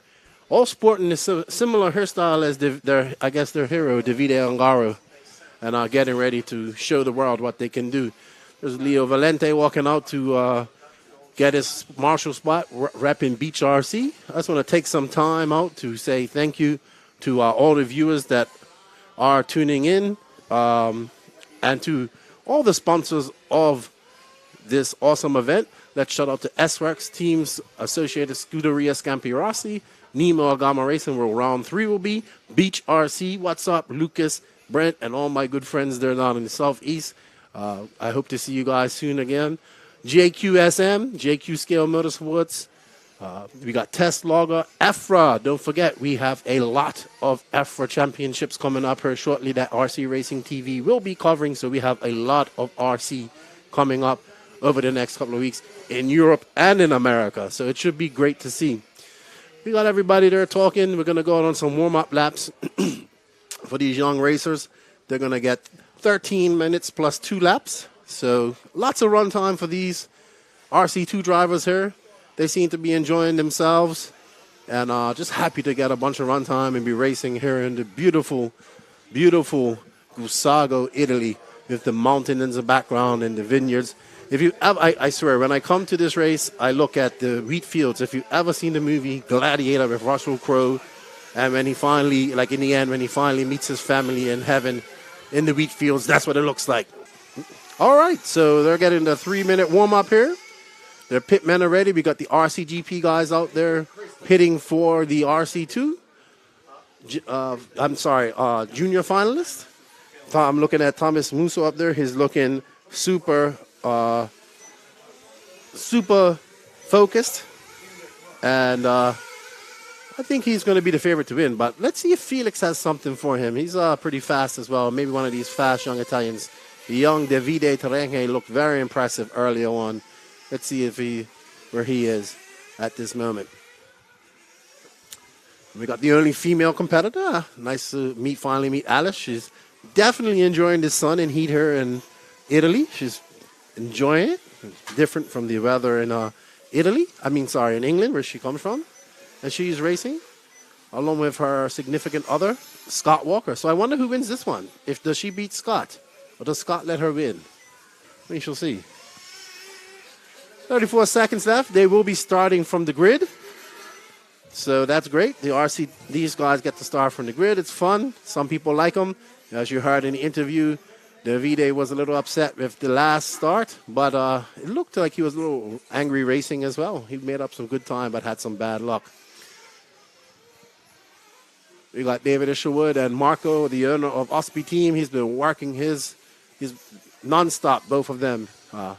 all sporting a similar hairstyle as their hero, Davide Angaro, and getting ready to show the world what they can do. There's Leo Valente walking out to get his marshal spot, repping Beach RC. I just want to take some time out to say thank you to all the viewers that are tuning in, and to all the sponsors of this awesome event. Let's shout out to S-Works Teams, Associated Scuderia Scampi Rossi, Nemo Agama Racing, where round 3 will be, Beach RC, what's up, Lucas, Brent, and all my good friends there down in the southeast. I hope to see you guys soon again. JQSM, JQ Scale Motorsports. We got Test Logger, EFRA. Don't forget, we have a lot of EFRA championships coming up here shortly that RC Racing TV will be covering. So we have a lot of RC coming up over the next couple of weeks in Europe and in America. So it should be great to see. We got everybody there talking. We're going to go on some warm-up laps for these young racers. They're going to get 13 minutes plus 2 laps. So lots of run time for these RC2 drivers here. They seem to be enjoying themselves and just happy to get a bunch of run time and be racing here in the beautiful, beautiful Gusago, Italy, with the mountains in the background and the vineyards. If you, I swear, when I come to this race, I look at the wheat fields. If you've ever seen the movie Gladiator with Russell Crowe, and when he finally, like in the end, when he finally meets his family in heaven in the wheat fields, that's what it looks like. All right, so they're getting the 3-minute warm-up here. Their pit men are ready. We got the RCGP guys out there pitting for the RC2. Junior finalist. I'm looking at Thomas Musso up there. He's looking super focused. And I think he's going to be the favorite to win. But let's see if Felix has something for him. He's pretty fast as well. Maybe one of these fast young Italians. The young Davide Terenge looked very impressive early on. Let's see where he is at this moment. We got the only female competitor. Nice to finally meet Alice. She's definitely enjoying the sun and heat here in Italy. She's enjoying it. Different from the weather in in England, where she comes from. And she's racing along with her significant other, Scott Walker. So I wonder who wins this one. Does she beat Scott? Or does Scott let her win? We shall see. 34 seconds left. They will be starting from the grid. So that's great. These guys get to start from the grid. It's fun. Some people like them. As you heard in the interview, Davide was a little upset with the last start, but it looked like he was a little angry racing as well. He made up some good time, but had some bad luck. We got David Isherwood and Marco, the owner of Ospy Team. He's been working his non-stop, both of them.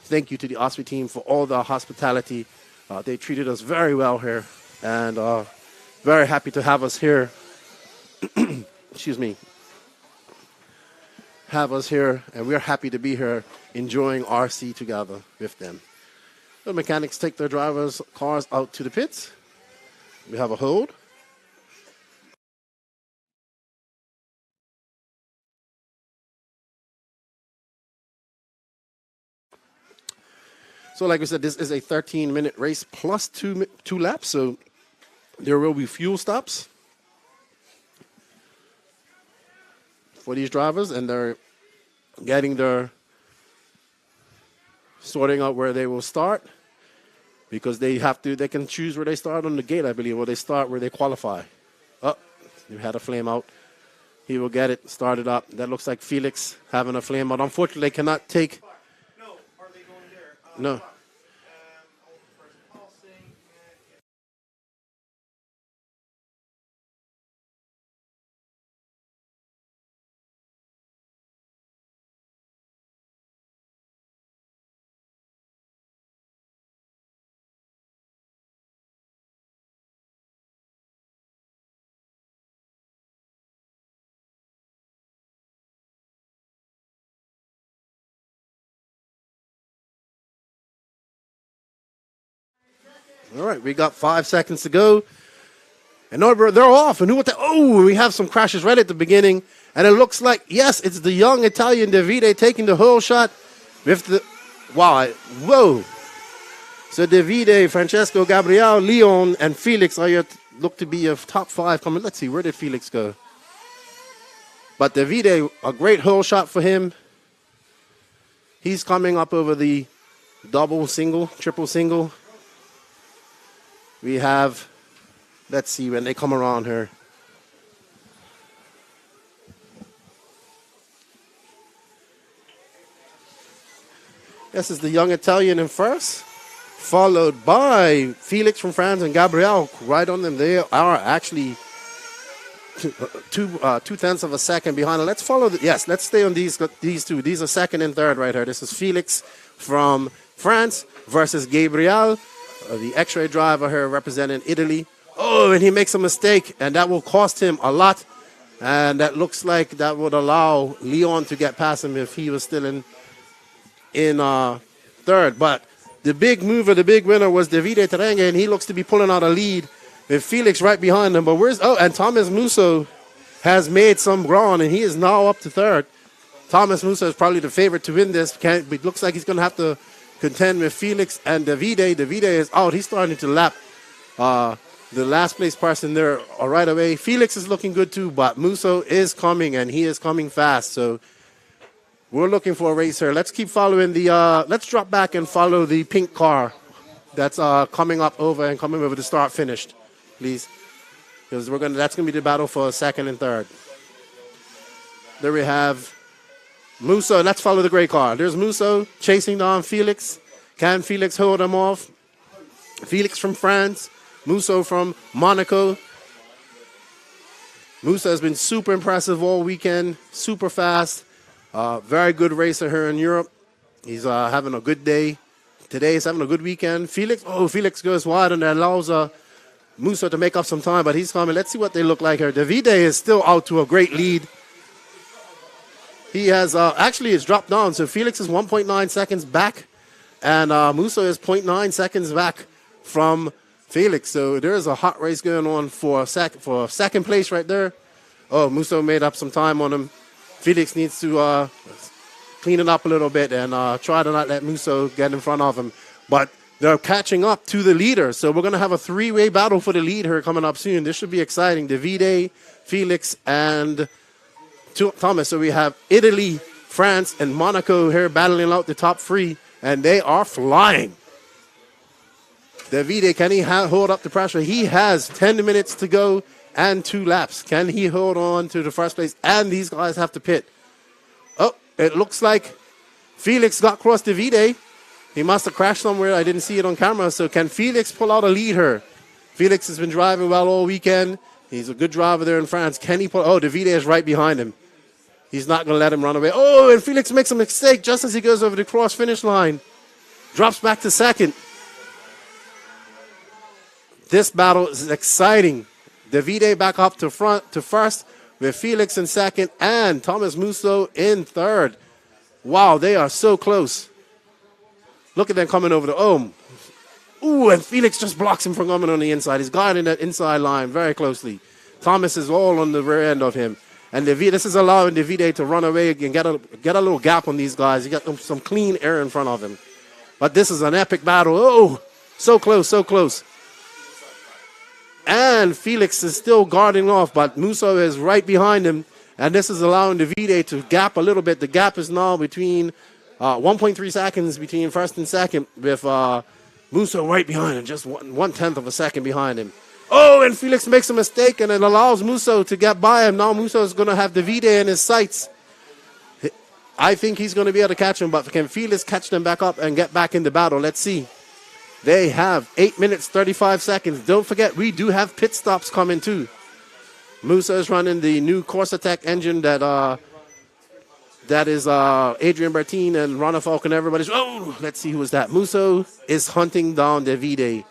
Thank you to the Ospy Team for all the hospitality. They treated us very well here, and very happy to have us here. Excuse me. Have us here, and we're happy to be here enjoying RC together with them. The mechanics take their drivers' cars out to the pits. We have a hold. So like I said, this is a 13-minute race plus two laps, so there will be fuel stops for these drivers, and they're sorting out where they will start, because they can choose where they start on the gate, I believe, or they start where they qualify. Oh, you had a flame out. He will get it started up. That looks like Felix having a flame out. Unfortunately, they cannot take No. All right, we got 5 seconds to go. And they're off. And we have some crashes right at the beginning. And it looks like, yes, it's the young Italian Davide taking the hole shot with the, whoa. So Davide, Francesco, Gabriel, Leon, and Felix look to be your top 5 coming. Let's see, where did Felix go? But Davide, a great hole shot for him. He's coming up over the double single, triple single. We have, let's see when they come around here. This is the young Italian in first, followed by Felix from France and Gabriel right on them. They are actually 2/10 of a second behind. Let's follow. Let's stay on these two. These are second and third right here. This is Felix from France versus Gabriel, the X-ray driver here representing Italy. Oh, and he makes a mistake, and that will cost him a lot. And that looks like that would allow Leon to get past him if he was still in third. But the big mover, the big winner was Davide Angaro, and he looks to be pulling out a lead with Felix right behind him. But and Thomas Musso has made some ground, and he is now up to third. Thomas Musso is probably the favorite to win this. It looks like he's going to have to contend with Felix and Davide. Davide is out. He's starting to lap the last place person there right away. Felix is looking good too, but Musso is coming, and he is coming fast. So we're looking for a race here. Let's keep following let's drop back and follow the pink car that's coming over the start finished, please. Because that's going to be the battle for second and third. There we have Musso. Let's follow the gray car. There's Musso chasing down Felix. Can Felix hold him off? Felix from France. Musso from Monaco. Musso has been super impressive all weekend. Super fast. Very good racer here in Europe. He's having a good day. Today he's having a good weekend. Felix goes wide, and that allows Musso to make up some time, but he's coming. Let's see what they look like here. Davide is still out to a great lead. He has it's dropped down. So Felix is 1.9 seconds back, and Musso is 0.9 seconds back from Felix. So there's a hot race going on for second place right there. Oh, Musso made up some time on him. Felix needs to clean it up a little bit and try to not let Musso get in front of him. But they're catching up to the leader. So we're going to have a three-way battle for the lead here coming up soon. This should be exciting. Davide, Felix, and Thomas. So we have Italy, France, and Monaco here battling out the top three, and they are flying. Davide, can he hold up the pressure? He has 10 minutes to go and 2 laps. Can he hold on to the first place? And these guys have to pit. Oh, it looks like Felix got across Davide. He must have crashed somewhere. I didn't see it on camera. So can Felix pull out a lead here? Felix has been driving well all weekend. He's a good driver there in France. Can he pull? Oh, Davide is right behind him. He's not going to let him run away. Oh, and Felix makes a mistake just as he goes over the cross finish line. Drops back to second. This battle is exciting. Davide back up to first with Felix in second and Thomas Musso in third. Wow, they are so close. Look at them coming over the Ooh, and Felix just blocks him from coming on the inside. He's guarding that inside line very closely. Thomas is all on the rear end of him. And this is allowing Davide to run away and get a little gap on these guys. He got some clean air in front of him. But this is an epic battle. Oh, so close, so close. And Felix is still guarding off, but Musso is right behind him. And this is allowing Davide to gap a little bit. The gap is now between 1.3 seconds between first and second with Musso right behind him, just 1/10 of a second behind him. Oh, and Felix makes a mistake, and it allows Musso to get by him. Now Musso is going to have Davide in his sights. I think he's going to be able to catch him, but can Felix catch them back up and get back in the battle? Let's see. They have 8 minutes, 35 seconds. Don't forget, we do have pit stops coming too. Musa is running the new Corsa Tech engine that is Adrian Bertin and Rana Falcon. Everybody's, oh, let's see who is that. Musa is hunting down Davide.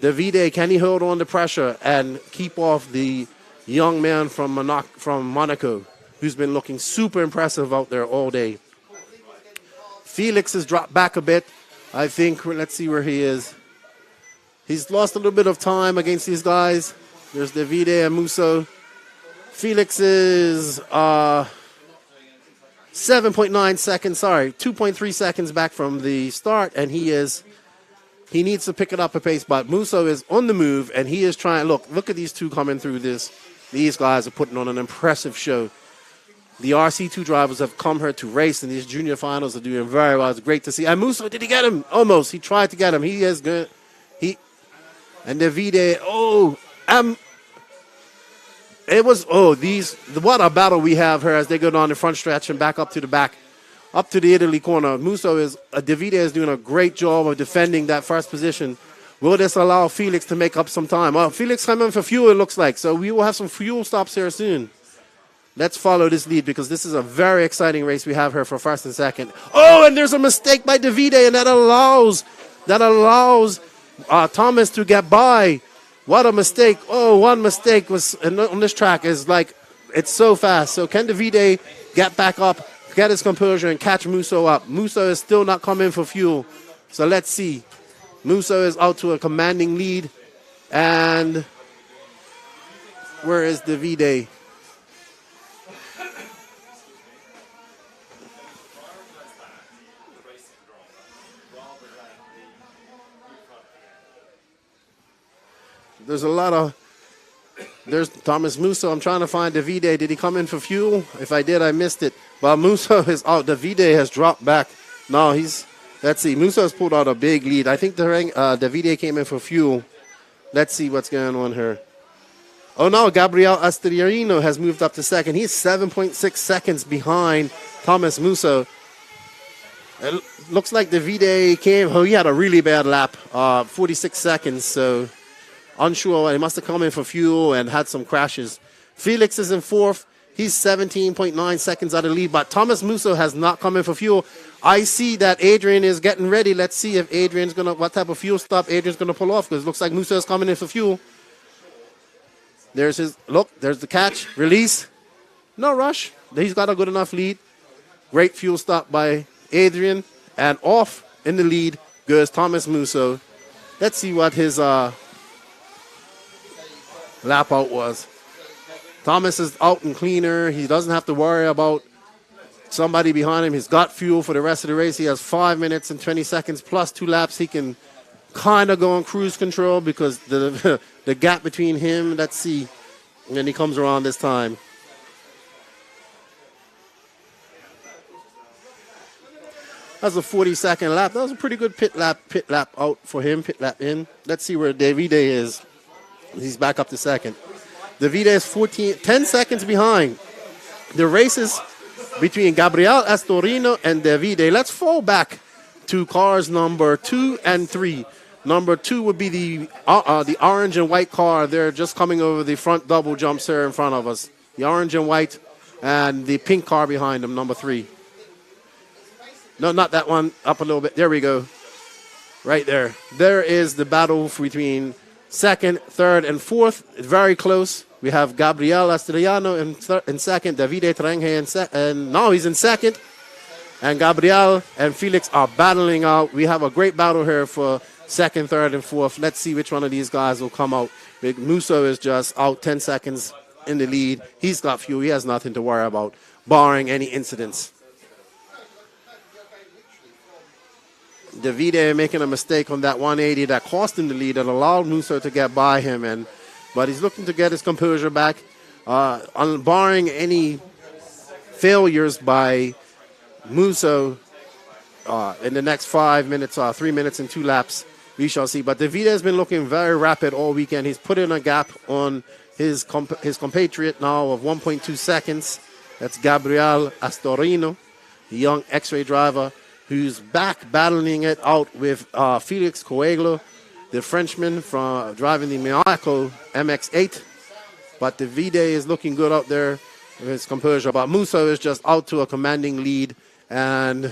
Davide, can he hold on to pressure and keep off the young man from Monaco, who's been looking super impressive out there all day? Felix has dropped back a bit. I think, let's see where he is. He's lost a little bit of time against these guys. There's Davide and Musso. Felix is 7.9 seconds, 2.3 seconds back from the start, and he needs to pick it up a pace, but Musso is on the move, and he is trying. Look at these two coming through this. These guys are putting on an impressive show. The RC2 drivers have come here to race, and these junior finals are doing very well. It's great to see. And Musso, did he get him? Almost. He tried to get him. He is good. And Davide, what a battle we have here as they go down the front stretch and back up to the back, up to the Italy corner. Davide is doing a great job of defending that first position. Will this allow Felix to make up some time? Oh, Felix coming for fuel, it looks like. So we will have some fuel stops here soon. Let's follow this lead because this is a very exciting race we have here for first and second. Oh, and there's a mistake by Davide, and that allows Thomas to get by. What a mistake. Oh, one mistake was on this track is like, it's so fast. So can Davide get back up, get his composure, and catch Musso up? Musso is still not coming for fuel. So let's see. Musso is out to a commanding lead. And where is Davide? There's Thomas Musso. I'm trying to find Davide. Did he come in for fuel? If I did, I missed it. But Musso is out. Davide has dropped back. No, let's see. Musso has pulled out a big lead. I think Davide came in for fuel. Let's see what's going on here. Oh no, Gabriel Asteriano has moved up to second. He's 7.6 seconds behind Thomas Musso. It looks like Davide he had a really bad lap, 46 seconds, so unsure. He must have come in for fuel and had some crashes. Felix is in fourth. He's 17.9 seconds out of the lead, but Thomas Musso has not come in for fuel. I see that Adrian is getting ready. Let's see if what type of fuel stop Adrian's going to pull off, because it looks like Musso is coming in for fuel. There's the catch, release. No rush. He's got a good enough lead. Great fuel stop by Adrian, and off in the lead goes Thomas Musso. Let's see what his lap out was. Thomas is out and cleaner. He doesn't have to worry about somebody behind him. He's got fuel for the rest of the race. He has 5 minutes and 20 seconds plus 2 laps. He can kind of go on cruise control because the gap between him, let's see, and then he comes around this time. That's a 40-second lap. That was a pretty good pit lap out for him, pit lap in. Let's see where Davide is. He's back up to second. Davide is 10 seconds behind. The race is between Gabriel Astorino and Davide. Let's fall back to cars number 2 and 3. Number 2 would be the orange and white car. They're just coming over the front double jumps here in front of us. The orange and white, and the pink car behind them, number 3. No, not that one. Up a little bit. There we go. Right there. There is the battle between second, third, and fourth. Very close. We have Gabriel Asteriano in second. Davide Trenghe and now he's in second. And Gabriel and Felix are battling out. We have a great battle here for second, third, and fourth. Let's see which one of these guys will come out. Musso is just out 10 seconds in the lead. He's got fuel. He has nothing to worry about, barring any incidents. Davide making a mistake on that 180 that cost him the lead, that allowed Musso to get by him, but he's looking to get his composure back. Barring any failures by Musso in the next 5 minutes, 3 minutes and 2 laps, we shall see. But Davide has been looking very rapid all weekend. He's put in a gap on his compatriot now of 1.2 seconds. That's Gabriel Astorino, the young X-ray driver who's back battling it out with Felix Coelho, the Frenchman from driving the Monaco MX-8. But Davide is looking good out there with his composure. But Musso is just out to a commanding lead and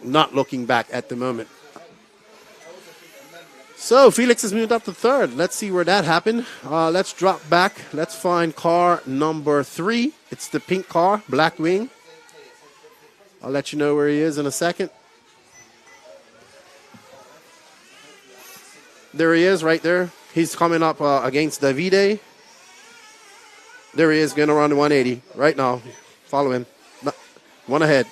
not looking back at the moment. So Felix has moved up to third. Let's see where that happened. Let's drop back. Let's find car number 3. It's the pink car, black wing. I'll let you know where he is in a second. There he is right there. He's coming up against Davide. There he is, going to run the 180 right now. Follow him. One ahead.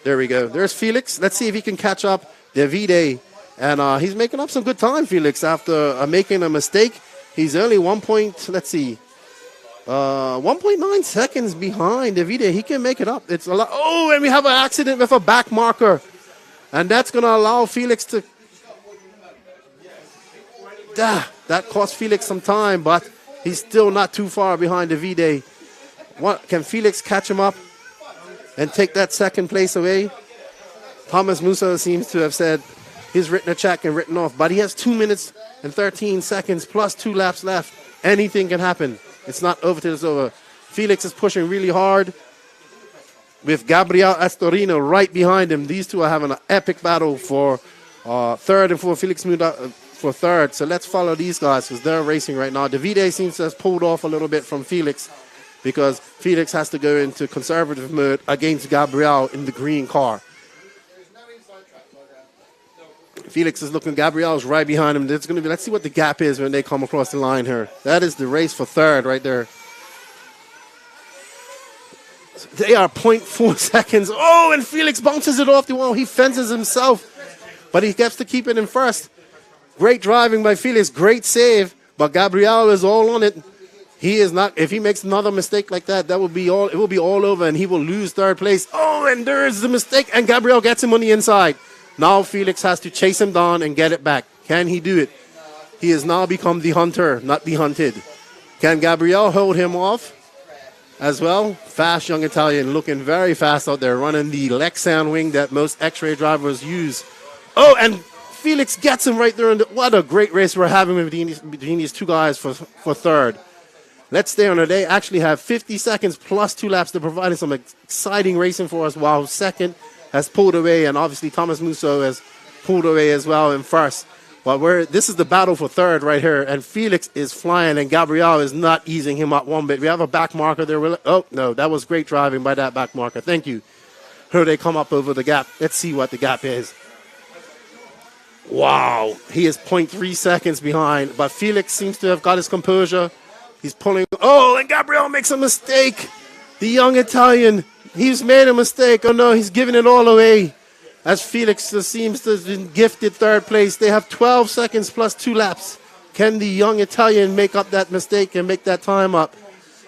There we go. There's Felix. Let's see if he can catch up Davide. And he's making up some good time, Felix, after making a mistake. He's only 1.9 seconds behind Davide. He can make it up. It's a lot. Oh, and we have an accident with a back marker. And that's going to allow Felix to... that cost Felix some time, but he's still not too far behind Davide. Can Felix catch him up and take that second place away? Thomas Musso seems to have said he's written a check and written off, but he has 2 minutes and 13 seconds plus 2 laps left. Anything can happen. It's not over till it's over. Felix is pushing really hard with Gabriel Astorino right behind him. These two are having an epic battle for third and fourth. Felix moved up for third. So let's follow these guys because they're racing right now. Davide seems to have pulled off a little bit from Felix because Felix has to go into conservative mode against Gabriel in the green car. Felix is looking. Gabriel's right behind him. There's going to be. Let's see what the gap is when they come across the line here. That is the race for third right there. They are 0.4 seconds. Oh, and Felix bounces it off the wall. He fences himself, but he gets to keep it in first. Great driving by Felix. Great save, but Gabriel is all on it. He is not. If he makes another mistake like that, that will be all. It will be all over, and he will lose third place. Oh, and there is the mistake, and Gabriel gets him on the inside. Now Felix has to chase him down and get it back. Can he do it? He has now become the hunter, not the hunted. Can Gabriel hold him off as well? Fast young Italian, looking very fast out there, running the Lexan wing that most X-ray drivers use. Oh, and Felix gets him right there. What a great race we're having between these two guys for third. Let's stay on it. They actually have 50 seconds plus 2 laps to provide some exciting racing for us, while second has pulled away, and obviously Thomas Musso has pulled away as well in first. But this is the battle for third right here, and Felix is flying, and Gabriel is not easing him up one bit. We have a back marker there. Oh, no, that was great driving by that back marker. Thank you. Here they come up over the gap. Let's see what the gap is. Wow, he is 0.3 seconds behind, but Felix seems to have got his composure. He's pulling. Oh, and Gabriel makes a mistake. The young Italian. He's made a mistake. Oh, no, he's giving it all away. As Felix seems to have been gifted third place. They have 12 seconds plus 2 laps. Can the young Italian make up that mistake and make that time up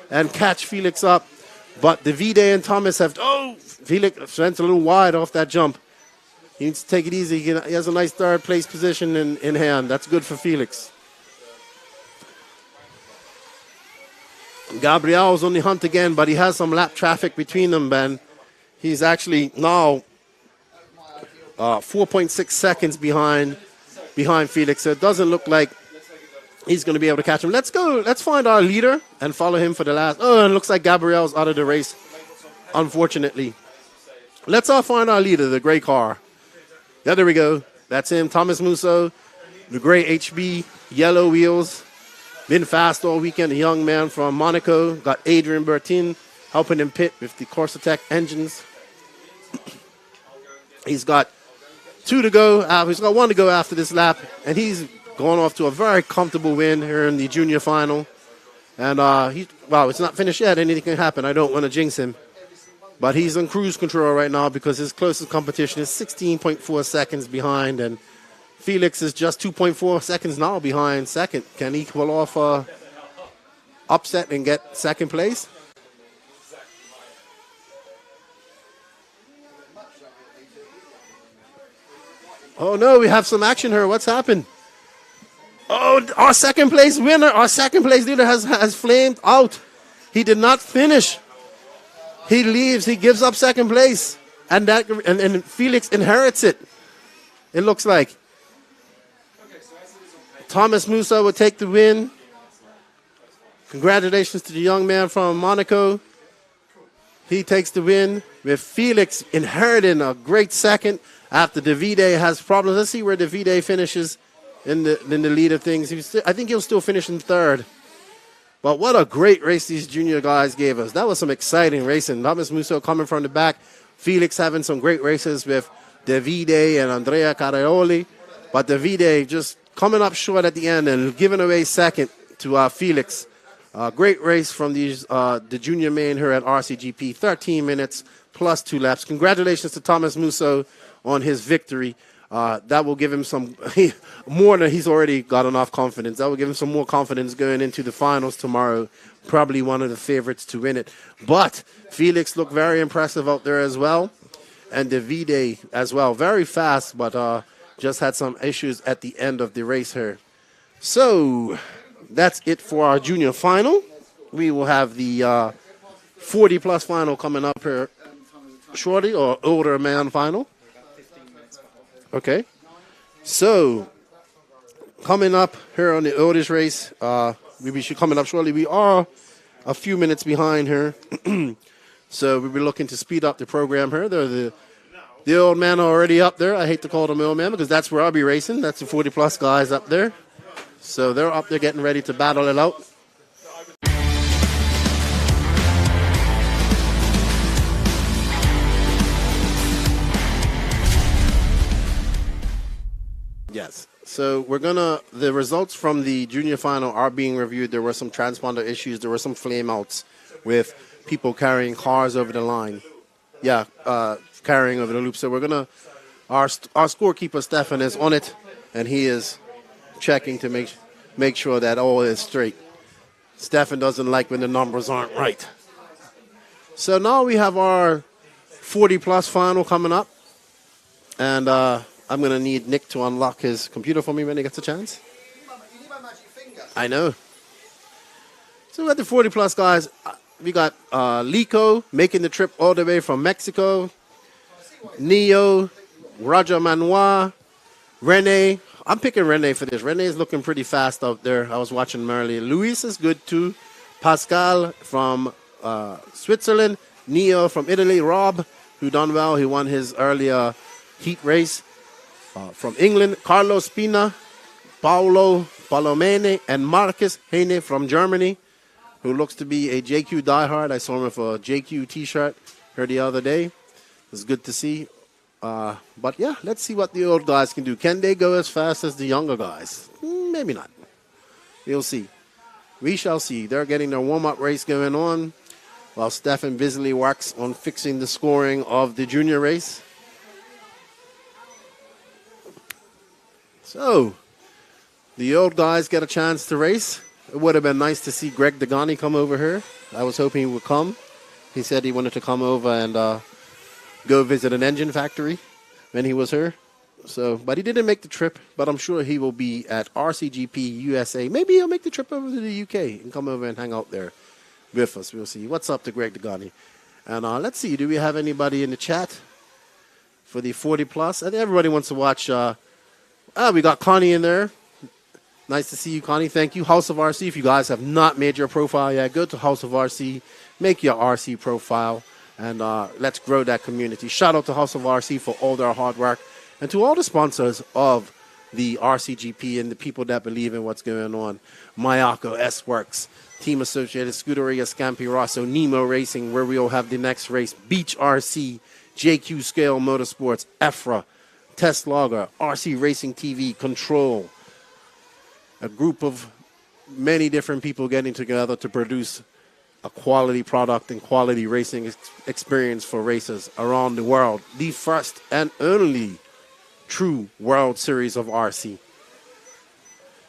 and catch Felix up? But Davide and Thomas have... Oh, Felix went a little wide off that jump. He needs to take it easy. He has a nice third place position in hand. That's good for Felix. Gabriel's on the hunt again, but he has some lap traffic between them, Ben. He's actually now 4.6 seconds behind Felix. So it doesn't look like he's going to be able to catch him. Let's go. Let's find our leader and follow him for the last. Oh, and it looks like Gabriel's out of the race, unfortunately. Let's all find our leader, the gray car. Yeah, there we go. That's him, Thomas Musso, the gray HB, yellow wheels. Been fast all weekend. A young man from Monaco. Got Adrian Bertin helping him pit with the Corsa-Tech engines. He's got 2 to go. He's got 1 to go after this lap. And he's gone off to a very comfortable win here in the junior final. And, it's not finished yet. Anything can happen. I don't want to jinx him. But he's on cruise control right now because his closest competition is 16.4 seconds behind. And Felix is just 2.4 seconds now behind second. Can he pull off upset and get second place? Oh, no, we have some action here. What's happened? Oh, our second place winner, our second place leader has flamed out. He did not finish. He leaves. He gives up second place. And Felix inherits it. It looks like. Thomas Musa will take the win. Congratulations to the young man from Monaco. He takes the win with Felix inheriting a great second after Davide has problems. Let's see where Davide finishes in the lead of things. I think he'll still finish in third. But what a great race these junior guys gave us. That was some exciting racing. Thomas Musso coming from the back. Felix having some great races with Davide and Andrea Caraioli. But Davide just coming up short at the end and giving away second to Felix. Great race from the junior main here at RCGP. 13 minutes plus 2 laps. Congratulations to Thomas Musso on his victory. That will give him some more than he's already got enough confidence. That will give him some more confidence going into the finals tomorrow. Probably one of the favorites to win it. But Felix looked very impressive out there as well. And Davide as well. Very fast, but just had some issues at the end of the race here. So that's it for our junior final. We will have the 40-plus final coming up here shortly, or older man final. Okay. So coming up here on the oldest race, we should coming up shortly. We are a few minutes behind here. So we'll be looking to speed up the program here. The old man are already up there. I hate to call them old man because that's where I'll be racing. That's the 40-plus guys up there. So they're up there getting ready to battle it out. Yes. So the results from the junior final are being reviewed. There were some transponder issues. There were some flame outs with people carrying cars over the line. Yeah, carrying over the loop. So our scorekeeper, Stefan, is on it, and he is checking to make sure that all is straight. Stefan doesn't like when the numbers aren't right. So now we have our 40-plus final coming up. And I'm going to need Nick to unlock his computer for me when he gets a chance. You need my magic finger. I know. So we got the 40-plus guys. We got Lico making the trip all the way from Mexico. Neo, Roger Manoir, Rene. I'm picking Rene for this. Rene is looking pretty fast out there. I was watching him earlier. Luis is good too. Pascal from Switzerland. Neo from Italy. Rob, who done well. He won his earlier heat race. From England, Carlos Pina, Paolo Palomene, and Marcus Heine from Germany, who looks to be a JQ diehard. I saw him with a JQ T-shirt here the other day. It was good to see. But yeah, let's see what the old guys can do. Can they go as fast as the younger guys? Maybe not. We'll see. We shall see. They're getting their warm-up race going on while Stefan busily works on fixing the scoring of the junior race. So, the old guys get a chance to race. It would have been nice to see Greg Degani come over here. I was hoping he would come. He said he wanted to come over and go visit an engine factory when he was here. So, but he didn't make the trip, but I'm sure he will be at RCGP USA. Maybe he'll make the trip over to the UK and come over and hang out there with us. We'll see. What's up to Greg Degani? And let's see, do we have anybody in the chat for the 40-plus? I think everybody wants to watch... we got Connie in there. Nice to see you, Connie. Thank you. House of RC. If you guys have not made your profile yet, go to House of RC, make your RC profile, and let's grow that community. Shout out to House of RC for all their hard work, and to all the sponsors of the RCGP and the people that believe in what's going on. Mayako, S-Works, Team Associated, Scuderia Scampi Rosso, Nemo Racing, where we'll have the next race, Beach RC, JQ Scale Motorsports, EFRA, Test Logger, RC Racing TV, Control. A group of many different people getting together to produce a quality product and quality racing experience for racers around the world. The first and only true World Series of RC.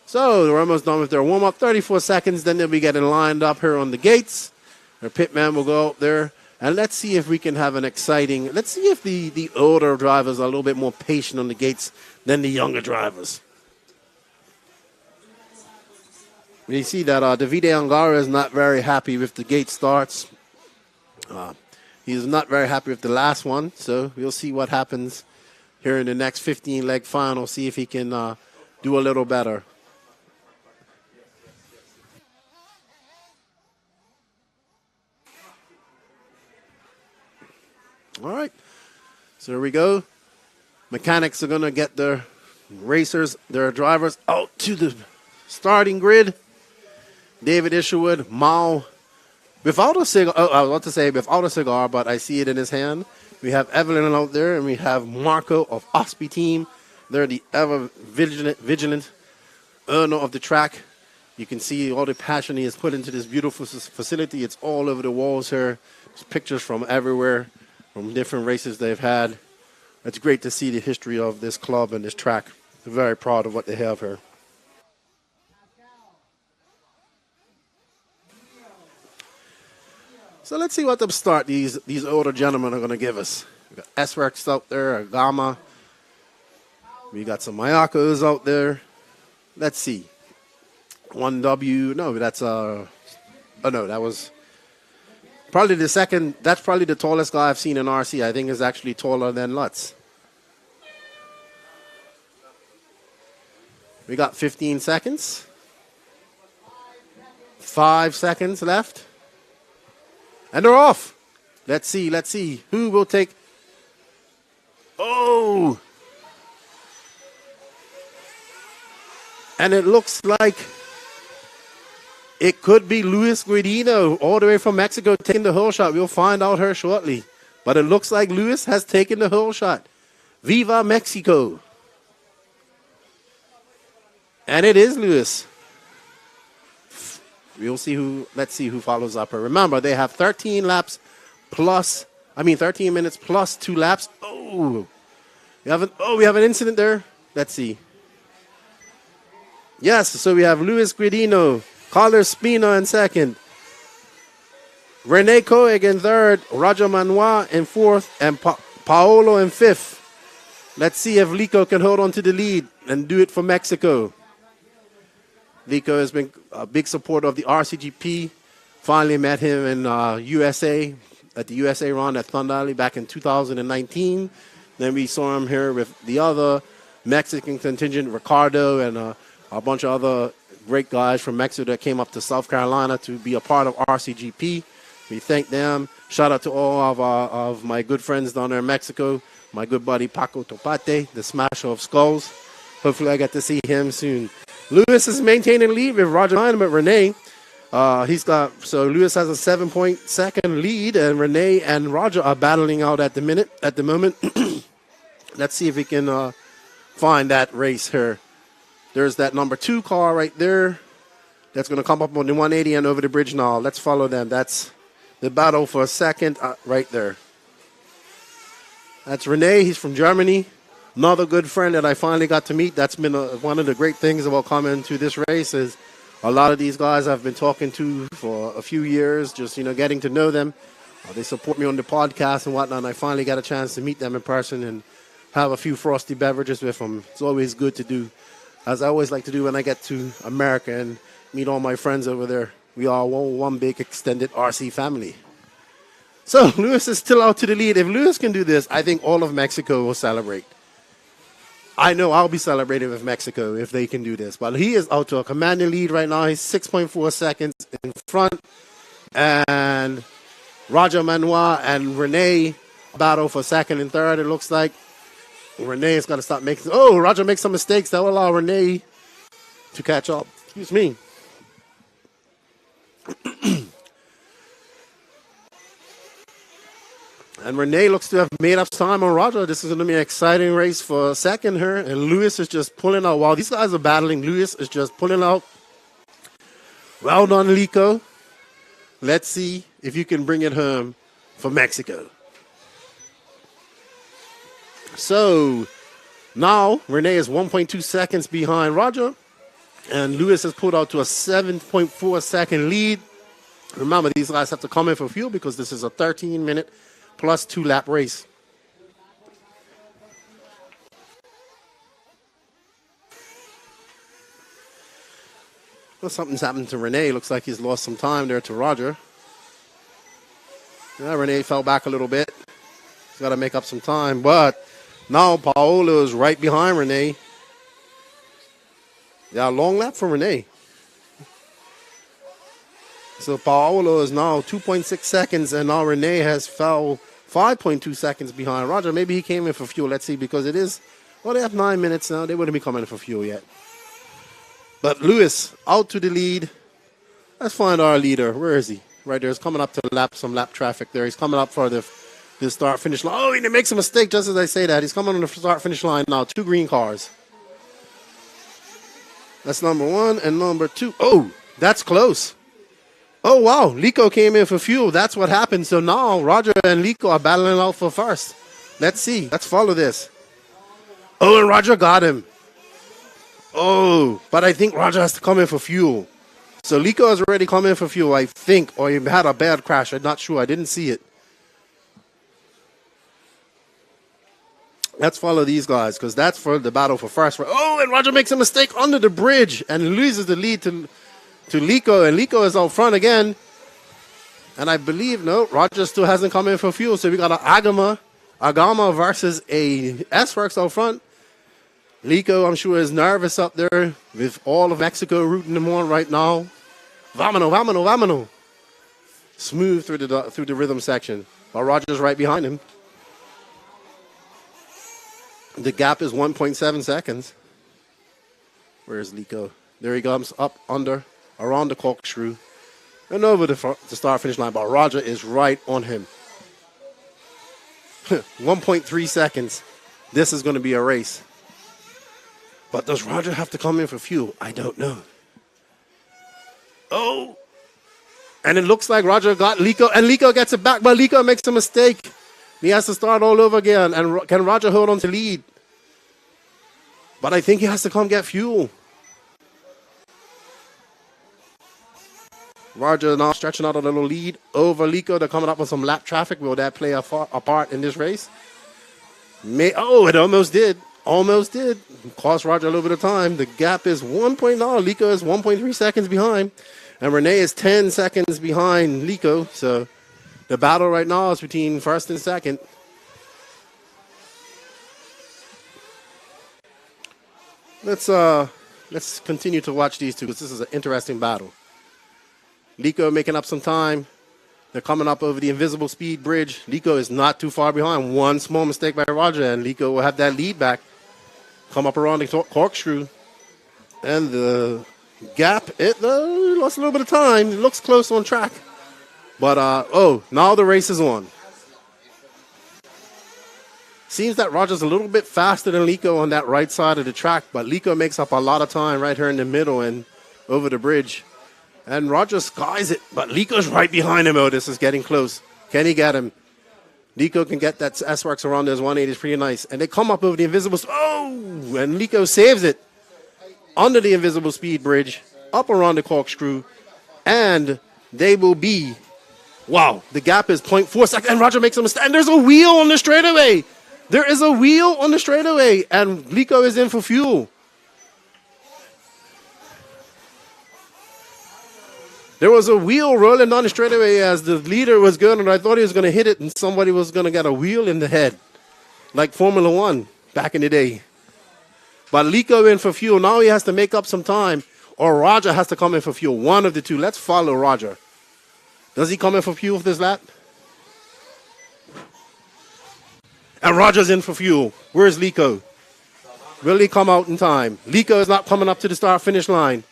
So they're almost done with their warm-up. 34 seconds, then they'll be getting lined up here on the gates. Their pit man will go up there. And let's see if we can have an exciting... Let's see if the older drivers are a little bit more patient on the gates than the younger drivers. You see that Davide Angaro is not very happy with the gate starts. He's not very happy with the last one, so we'll see what happens here in the next 15-leg final, see if he can do a little better. All right, so here we go. Mechanics are going to get their racers, their drivers out to the starting grid. David Isherwood, Mao, without a cigar, I was about to say without a cigar, but I see it in his hand. We have Evelyn out there, and we have Marco of Ospy Team. They're the ever vigilant owner of the track. You can see all the passion he has put into this beautiful facility. It's all over the walls here. There's pictures from everywhere, from different races they've had. It's great to see the history of this club and this track. They're very proud of what they have here. So let's see what the start these older gentlemen are going to give us. We got S-Rex out there, a Gamma. We got some Mayakos out there. Let's see. 1W. No, that's oh no, that was probably the second. That's probably the tallest guy I've seen in RC. I think is actually taller than Lutz. We got 15 seconds. 5 seconds left. And they're off. Let's see. Who will take... Oh! And it looks like it could be Luis Guidino all the way from Mexico taking the hole shot. We'll find out her shortly. But it looks like Luis has taken the hole shot. Viva Mexico. And it is Luis. We'll see who, let's see who follows up her. Remember, they have 13 minutes plus 2 laps. Oh, we have an incident there. Let's see. Yes, so we have Luis Guidino, Carlos Spina in second, Rene Coeg in third, Roger Manoir in fourth, and Paolo in fifth. Let's see if Lico can hold on to the lead and do it for Mexico. Lico has been a big supporter of the RCGP. Finally met him in USA, at the USA run at Thunder Alley back in 2019. Then we saw him here with the other Mexican contingent, Ricardo, and a bunch of other great guys from Mexico that came up to South Carolina to be a part of RCGP. We thank them. Shout out to all of my good friends down there in Mexico. My good buddy Paco Topate, the smasher of skulls. Hopefully I get to see him soon. Lewis is maintaining lead with Roger Lyon, but Renee, so Lewis has a 7-point-second lead, and Renee and Roger are battling out at the moment. Let's see if we can find that race here. There's that number 2 car right there that's going to come up on the 180 and over the bridge now. Let's follow them. That's the battle for a second right there. That's Renee. He's from Germany. Another good friend that I finally got to meet. That's been one of the great things about coming to this race is a lot of these guys I've been talking to for a few years, just, getting to know them. They support me on the podcast and whatnot, and I finally got a chance to meet them in person and have a few frosty beverages with them. It's always good to do, as I always like to do when I get to America and meet all my friends over there. We are one big extended RC family. So Lewis is still out to the lead. If Lewis can do this, I think all of Mexico will celebrate. I know I'll be celebrating with Mexico if they can do this. But he is out to a commanding lead right now. He's 6.4 seconds in front. And Roger Manoir and Renee battle for second and third, it looks like. Renee is going to start making... Oh, Roger makes some mistakes. That will allow Renee to catch up. Excuse me. And Renee looks to have made up time on Roger. This is going to be an exciting race for second here. And Lewis is just pulling out. While these guys are battling, Lewis is just pulling out. Well done, Lico. Let's see if you can bring it home for Mexico. So now Renee is 1.2 seconds behind Roger. And Lewis has pulled out to a 7.4 second lead. Remember, these guys have to come in for fuel because this is a 13-minute plus 2-lap race. Well, something's happened to Renee. Looks like he's lost some time there to Roger. Yeah, Renee fell back a little bit. He's got to make up some time. But now Paolo is right behind Renee. Yeah, long lap for Renee. So Paolo is now 2.6 seconds, and now Renee has fell 5.2 seconds behind Roger. Maybe he came in for fuel. Let's see, because it is, well, they have 9 minutes now. They wouldn't be coming in for fuel yet. But Lewis out to the lead. Let's find our leader. Where is he? Right there. He's coming up to some lap traffic there. He's coming up for the start-finish line. Oh, he makes a mistake just as I say that. He's coming on the start-finish line now. 2 green cars. That's number 1 and number 2. Oh, that's close. Oh, wow. Lico came in for fuel. That's what happened. So now Roger and Lico are battling out for first. Let's see. Let's follow this. Oh, and Roger got him. Oh, but I think Roger has to come in for fuel. So Lico has already come in for fuel, I think, or he had a bad crash. I'm not sure. I didn't see it. Let's follow these guys, because that's for the battle for first. Oh, and Roger makes a mistake under the bridge and loses the lead to Lico, and Lico is out front again. And I believe, no, Roger still hasn't come in for fuel, so we got an Agama versus a S-Works out front. Lico, I'm sure, is nervous up there with all of Mexico rooting him on right now. Vámonos. Smooth through the rhythm section. While Roger's right behind him. The gap is 1.7 seconds. Where's Lico? There he comes, up, under, around the corkscrew, and over the start-finish line. But Roger is right on him. 1.3 seconds. This is going to be a race. But does Roger have to come in for fuel? I don't know. Oh. And it looks like Roger got Lico, and Lico gets it back, but Lico makes a mistake. He has to start all over again. And can Roger hold on to lead? But I think he has to come get fuel. Roger now stretching out a little lead over Lico. They're coming up with some lap traffic. Will that play a part in this race? Oh, it almost did. Almost did. Cost Roger a little bit of time. The gap is 1.9. Lico is 1.3 seconds behind. And Renee is 10 seconds behind Lico. So the battle right now is between first and second. Let's continue to watch these two, because this is an interesting battle. Lico making up some time. They're coming up over the invisible speed bridge. Lico is not too far behind. One small mistake by Roger, and Lico will have that lead back. Come up around the corkscrew. And the gap, it lost a little bit of time. It looks close on track. But, now the race is on. Seems that Roger's a little bit faster than Lico on that right side of the track, but Lico makes up a lot of time right here in the middle and over the bridge. And Roger skies it, but Lico's right behind him. Oh, this is getting close. Can he get him? Lico can get that S-Works around those 180s pretty nice. And they come up over the invisible... Oh! And Lico saves it under the invisible speed bridge, up around the corkscrew, and they will be... Wow, the gap is 0.4 seconds, and Roger makes a mistake. And there's a wheel on the straightaway. There is a wheel on the straightaway, and Lico is in for fuel. There was a wheel rolling down the straightaway as the leader was going, and I thought he was going to hit it, and somebody was going to get a wheel in the head, like Formula One back in the day. But Lico in for fuel. Now he has to make up some time, or Roger has to come in for fuel. One of the two. Let's follow Roger. Does he come in for fuel for this lap? And Roger's in for fuel. Where's Lico? Will he come out in time? Lico is not coming up to the start-finish line.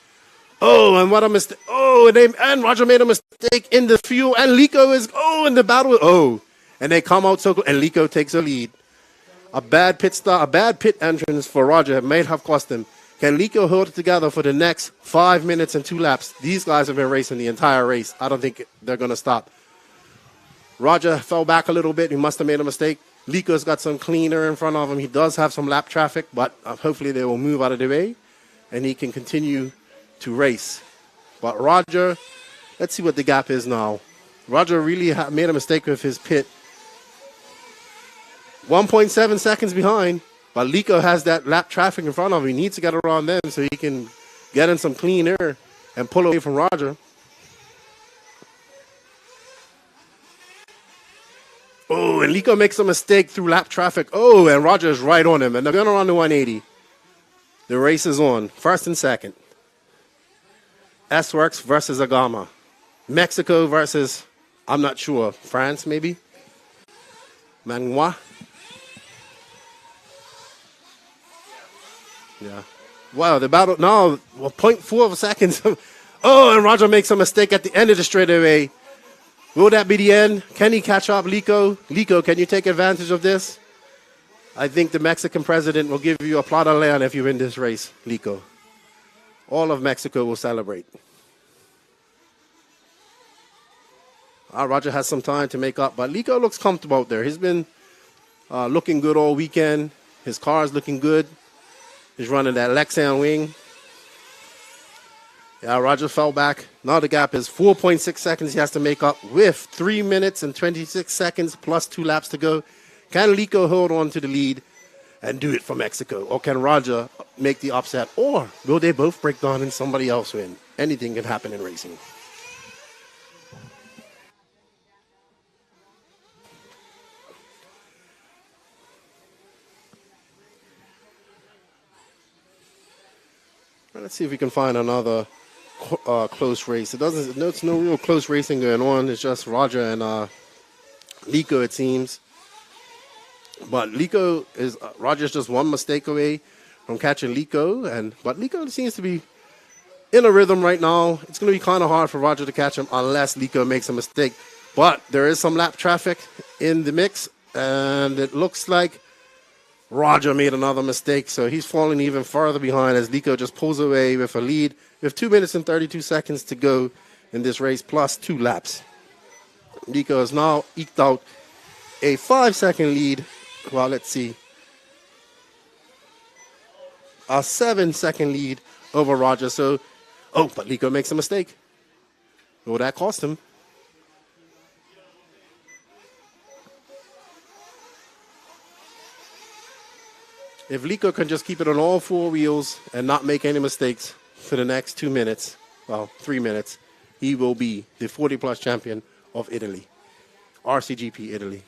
Oh, and what a mistake. Oh, and Roger made a mistake in the fuel. And Lico is, in the battle. Oh, and they come out so close. And Lico takes a lead. A bad pit entrance for Roger may have cost him. Can Lico hold it together for the next 5 minutes and 2 laps? These guys have been racing the entire race. I don't think they're going to stop. Roger fell back a little bit. He must have made a mistake. Lico's got some cleaner in front of him. He does have some lap traffic, but hopefully they will move out of the way and he can continue to race. But Roger, let's see what the gap is now. Roger really made a mistake with his pit. 1.7 seconds behind, but Lico has that lap traffic in front of him. He needs to get around them so he can get in some clean air and pull away from Roger. Oh, and Lico makes a mistake through lap traffic. Oh, and Roger is right on him. And they're going around the 180. The race is on. First and second. S-Works versus Agama. Mexico versus, I'm not sure, France maybe? Manois? Yeah. Wow, the battle now, 0.4 seconds. Oh, and Roger makes a mistake at the end of the straightaway. Will that be the end? Can he catch up Lico? Lico, can you take advantage of this? I think the Mexican president will give you a plot of land if you win this race, Lico. All of Mexico will celebrate. Roger has some time to make up, but Lico looks comfortable out there. He's been looking good all weekend. His car is looking good. He's running that Lexan wing. Yeah, Roger fell back. Now the gap is 4.6 seconds he has to make up with 3 minutes and 26 seconds plus 2 laps to go. Can Lico hold on to the lead and do it for Mexico? Or can Roger make the upset? Or will they both break down and somebody else win? Anything can happen in racing. Let's see if we can find another close race. It's no real close racing going on. It's just Roger and Lico, it seems. But Roger's just one mistake away from catching Lico, but Lico seems to be in a rhythm right now. It's going to be kind of hard for Roger to catch him unless Lico makes a mistake. But there is some lap traffic in the mix, and it looks like Roger made another mistake, so he's falling even further behind as Lico just pulls away with a lead. With 2 minutes and 32 seconds to go in this race, plus 2 laps. Lico has now eked out a 5-second lead. Well, let's see. A 7-second lead over Roger. But Lico makes a mistake. Will that cost him? If Lico can just keep it on all 4 wheels and not make any mistakes for the next 2 minutes, 3 minutes, he will be the 40-plus champion of Italy, RCGP Italy,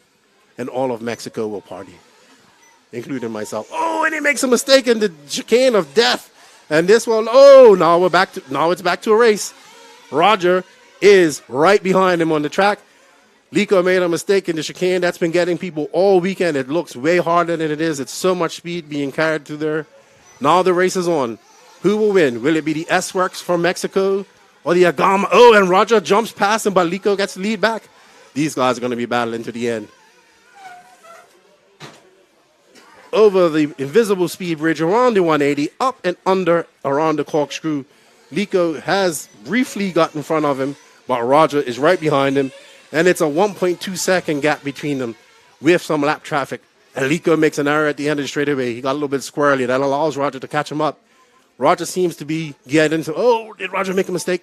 and all of Mexico will party, including myself. Oh, and he makes a mistake in the chicane of death, and this one. Oh, now it's back to a race. Roger is right behind him on the track. Lico made a mistake in the chicane. That's been getting people all weekend. It looks way harder than it is. It's so much speed being carried through there. Now the race is on. Who will win? Will it be the S-Works from Mexico or the Agama? Oh, and Roger jumps past him, but Lico gets the lead back. These guys are going to be battling to the end. Over the invisible speed bridge, around the 180, up and under, around the corkscrew. Lico has briefly got in front of him, but Roger is right behind him. And it's a 1.2 second gap between them with some lap traffic. And Lico makes an error at the end of the straightaway. He got a little bit squirrely. That allows Roger to catch him up. Roger seems to be getting into, oh, did Roger make a mistake?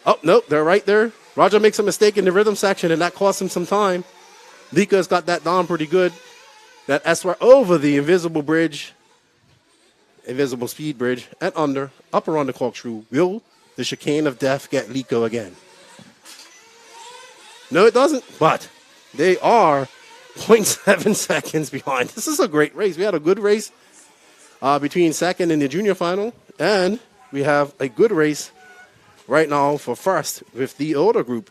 Oh, no, they're right there. Roger makes a mistake in the rhythm section, and that costs him some time. Lico's got that down pretty good. That S-Work over the invisible bridge, invisible speed bridge, and under, up around the corkscrew. Will the chicane of death get Lico again? No, it doesn't, but they are 0.7 seconds behind. This is a great race. We had a good race between second and the junior final, and we have a good race right now for first with the older group.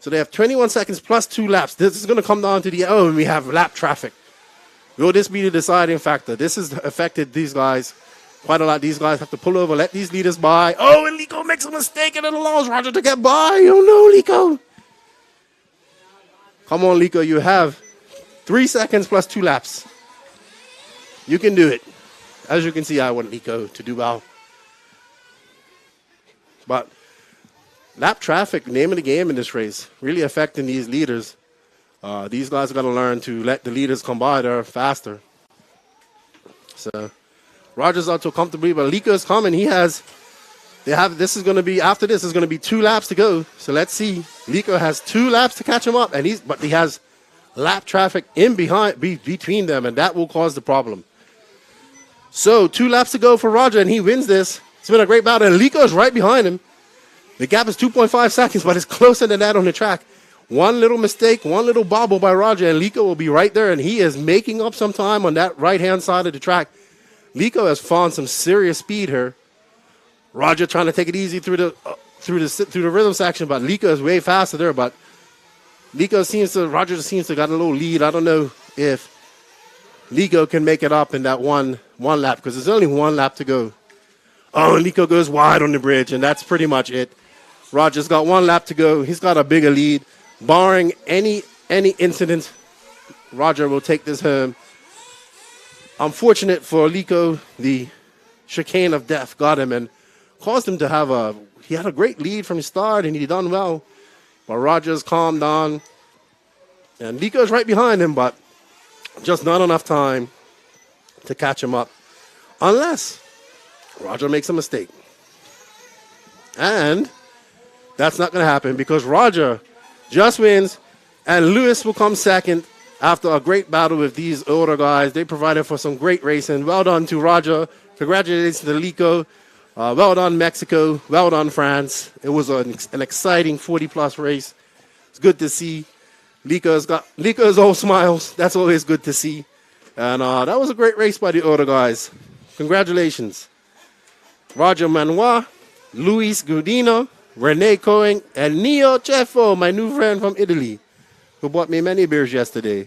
So they have 21 seconds plus 2 laps. This is going to come down to the, and we have lap traffic. Will this be the deciding factor? This has affected these guys quite a lot. These guys have to pull over, let these leaders by. Oh, and Lico makes a mistake, and it allows Roger to get by. Oh, no, Lico. Come on, Lico. You have 3 seconds plus 2 laps. You can do it. As you can see, I want Lico to do well. But lap traffic, name of the game in this race, really affecting these leaders. These guys are going to learn to let the leaders come by there faster. So Roger's out to comfortably, but Lico's coming. This is going to be, after this is going to be 2 laps to go. So let's see. Lico has 2 laps to catch him up, but he has lap traffic in between them, and that will cause the problem. So 2 laps to go for Roger, and he wins this. It's been a great battle, and Lico is right behind him. The gap is 2.5 seconds, but it's closer than that on the track. One little mistake, one little bobble by Roger, and Lico will be right there, and he is making up some time on that right-hand side of the track. Lico has found some serious speed here. Roger trying to take it easy through the rhythm section, but Lico is way faster there. But Roger seems to got a little lead. I don't know if Lico can make it up in that one lap, because there's only 1 lap to go. Oh, and Lico goes wide on the bridge, and that's pretty much it. Roger's got 1 lap to go. He's got a bigger lead. Barring any incident, Roger will take this home. Unfortunate for Lico, the chicane of death got him and caused him to he had a great lead from the start, and he done well. But Roger's calmed down, and Lico's right behind him, but just not enough time to catch him up, unless Roger makes a mistake. And that's not going to happen, because Roger just wins, and Lewis will come second after a great battle with these older guys. They provided for some great racing. Well done to Roger. Congratulations to Lico. Well done, Mexico. Well done, France. It was an exciting 40-plus race. It's good to see. Lico's all smiles. That's always good to see. And that was a great race by the older guys. Congratulations. Roger Manoir, Luis Gudino, Rene Cohen, and Neo Ceffo, my new friend from Italy, who bought me many beers yesterday.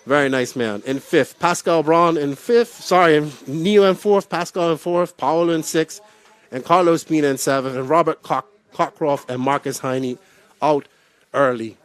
Very nice man. In 5th, Pascal Braun in 5th. Sorry, Neo in 4th, Pascal in 4th, Paolo in 6th, and Carlos Pina in 7th, and Robert Cockcroft and Marcus Heine out early.